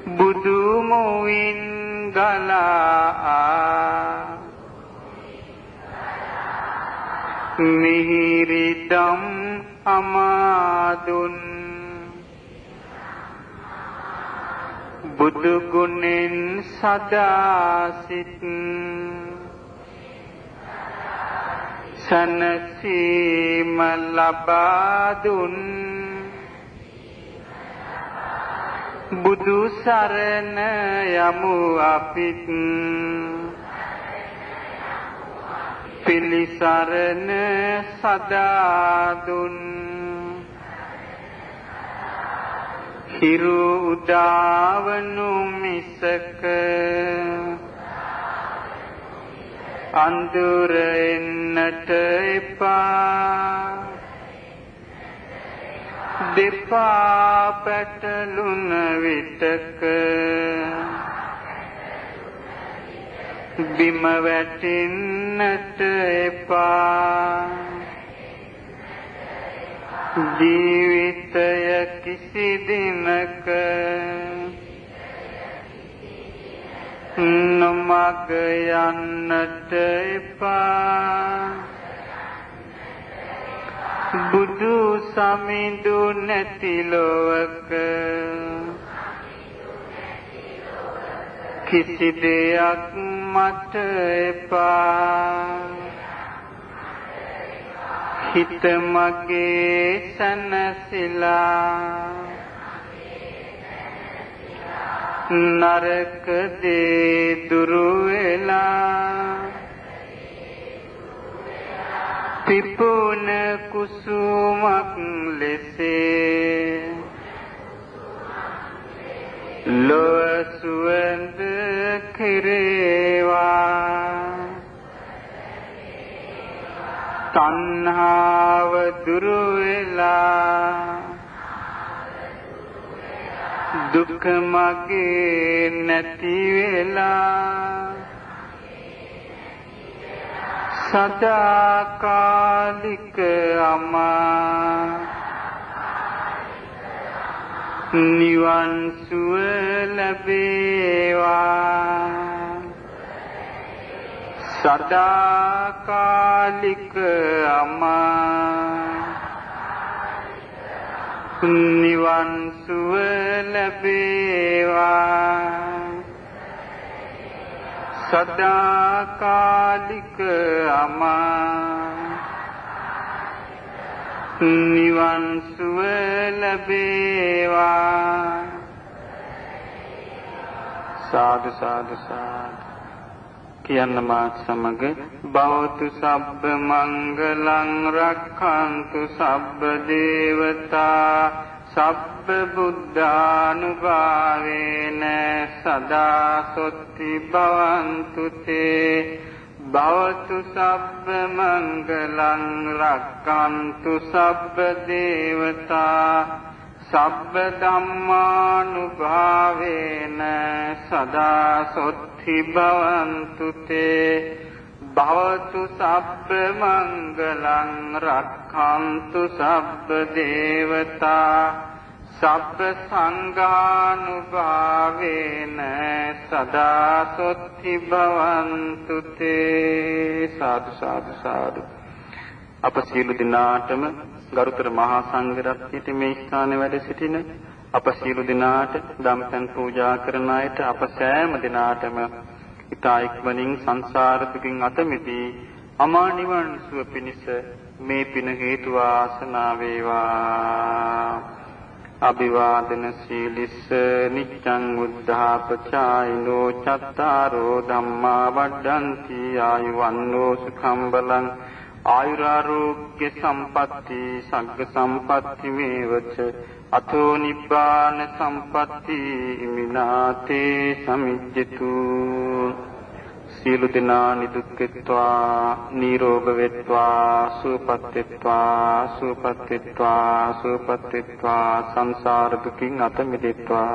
බුදු මුවින් ගලා මිහිරි දම් අමාදුන් බුදු ගුණෙන් සදා සිත් සනසීම ලබා දුන් බුදු සරණ යමු අපිත් පිළිසරණ සදා දුන් හිරු උදාවනු මිසක අඳුර එන්නට එපා දෙපා පැටලුන විටක බිම වැටෙන්නට එපා ජීවිතය කිසි දිනක නොමග යන්නට එපා බුදු සමිඳු නැති ලොවක කිසි දෙයක් මට එපා හිත මගේ සනසිලා නරක දේ දුරු වෙලා පිපුන කුසුමක් ලෙසේ ලොව සුවඳ කෙරේවා තණ්හාව දුරු වෙලා දුක මගේ නැති වෙලා සදාකාලික අමා නිවන් සුව ලැබේවා සදාකාලික අමා නිවන් සුව ලැබේවා සදාකාලික අමා නිවන් සුව ලැබේවා සාදු සාදු සාදු කියන්න මාත් සමග භවතු සබ්බ මංගලං රක්ඛන්තු සබ්බ දේවතා සබ්බ බුද්ධානුභාවේන සදා සොත්ති භවන්තු තේ භවතු සබ්බ මංගලං රක්ඛන්තු සබ්බ දේවතා සබ්බ ධම්මානුභාවේන සදා සොත්ති භවන්තු තේ භවතු සබ්බ මංගලං රක්ඛන්තු සබ්බ දේවතා සබ්බ සංඝානුභාවේන සදා සොත්ති භවන්තු තේ සාදු සාදු සාදු අප සියලු දෙනාටම ගරුතර මහා සංඝරත්නයට මේ ස්ථානයේ වැඩ සිටින අප සියලු දෙනාට දම්පැන් පූජා කරන අයට අප සෑම දෙනාටම ඊතා ඉක්මනින් සංසාර දුකින් අත මිදී අමා නිවන් සුව පිණිස මේ පින හේතු වාසනා වේවා අභිවාදන සීලිස්ස නිච්ඡං උද්ධාපචායිනෝ චත්තාරෝ ධම්මා වඩ්ඩಂತಿ ආයුවන්නෝ සුඛං බලං ආයුරාෝග්‍ය සම්පatti සග්ග සම්පatti මේවච අතෝ නිබ්බාන සම්පatti මිනාතේ සමිජ්ජතු සියලු දෙනා නිදුක් වෙත්වා නිරෝග වෙත්වා සුවපත් වෙත්වා සුවපත් වෙත්වා සුවපත් වෙත්වා සංසාර දුකින් අත මිදෙත්වා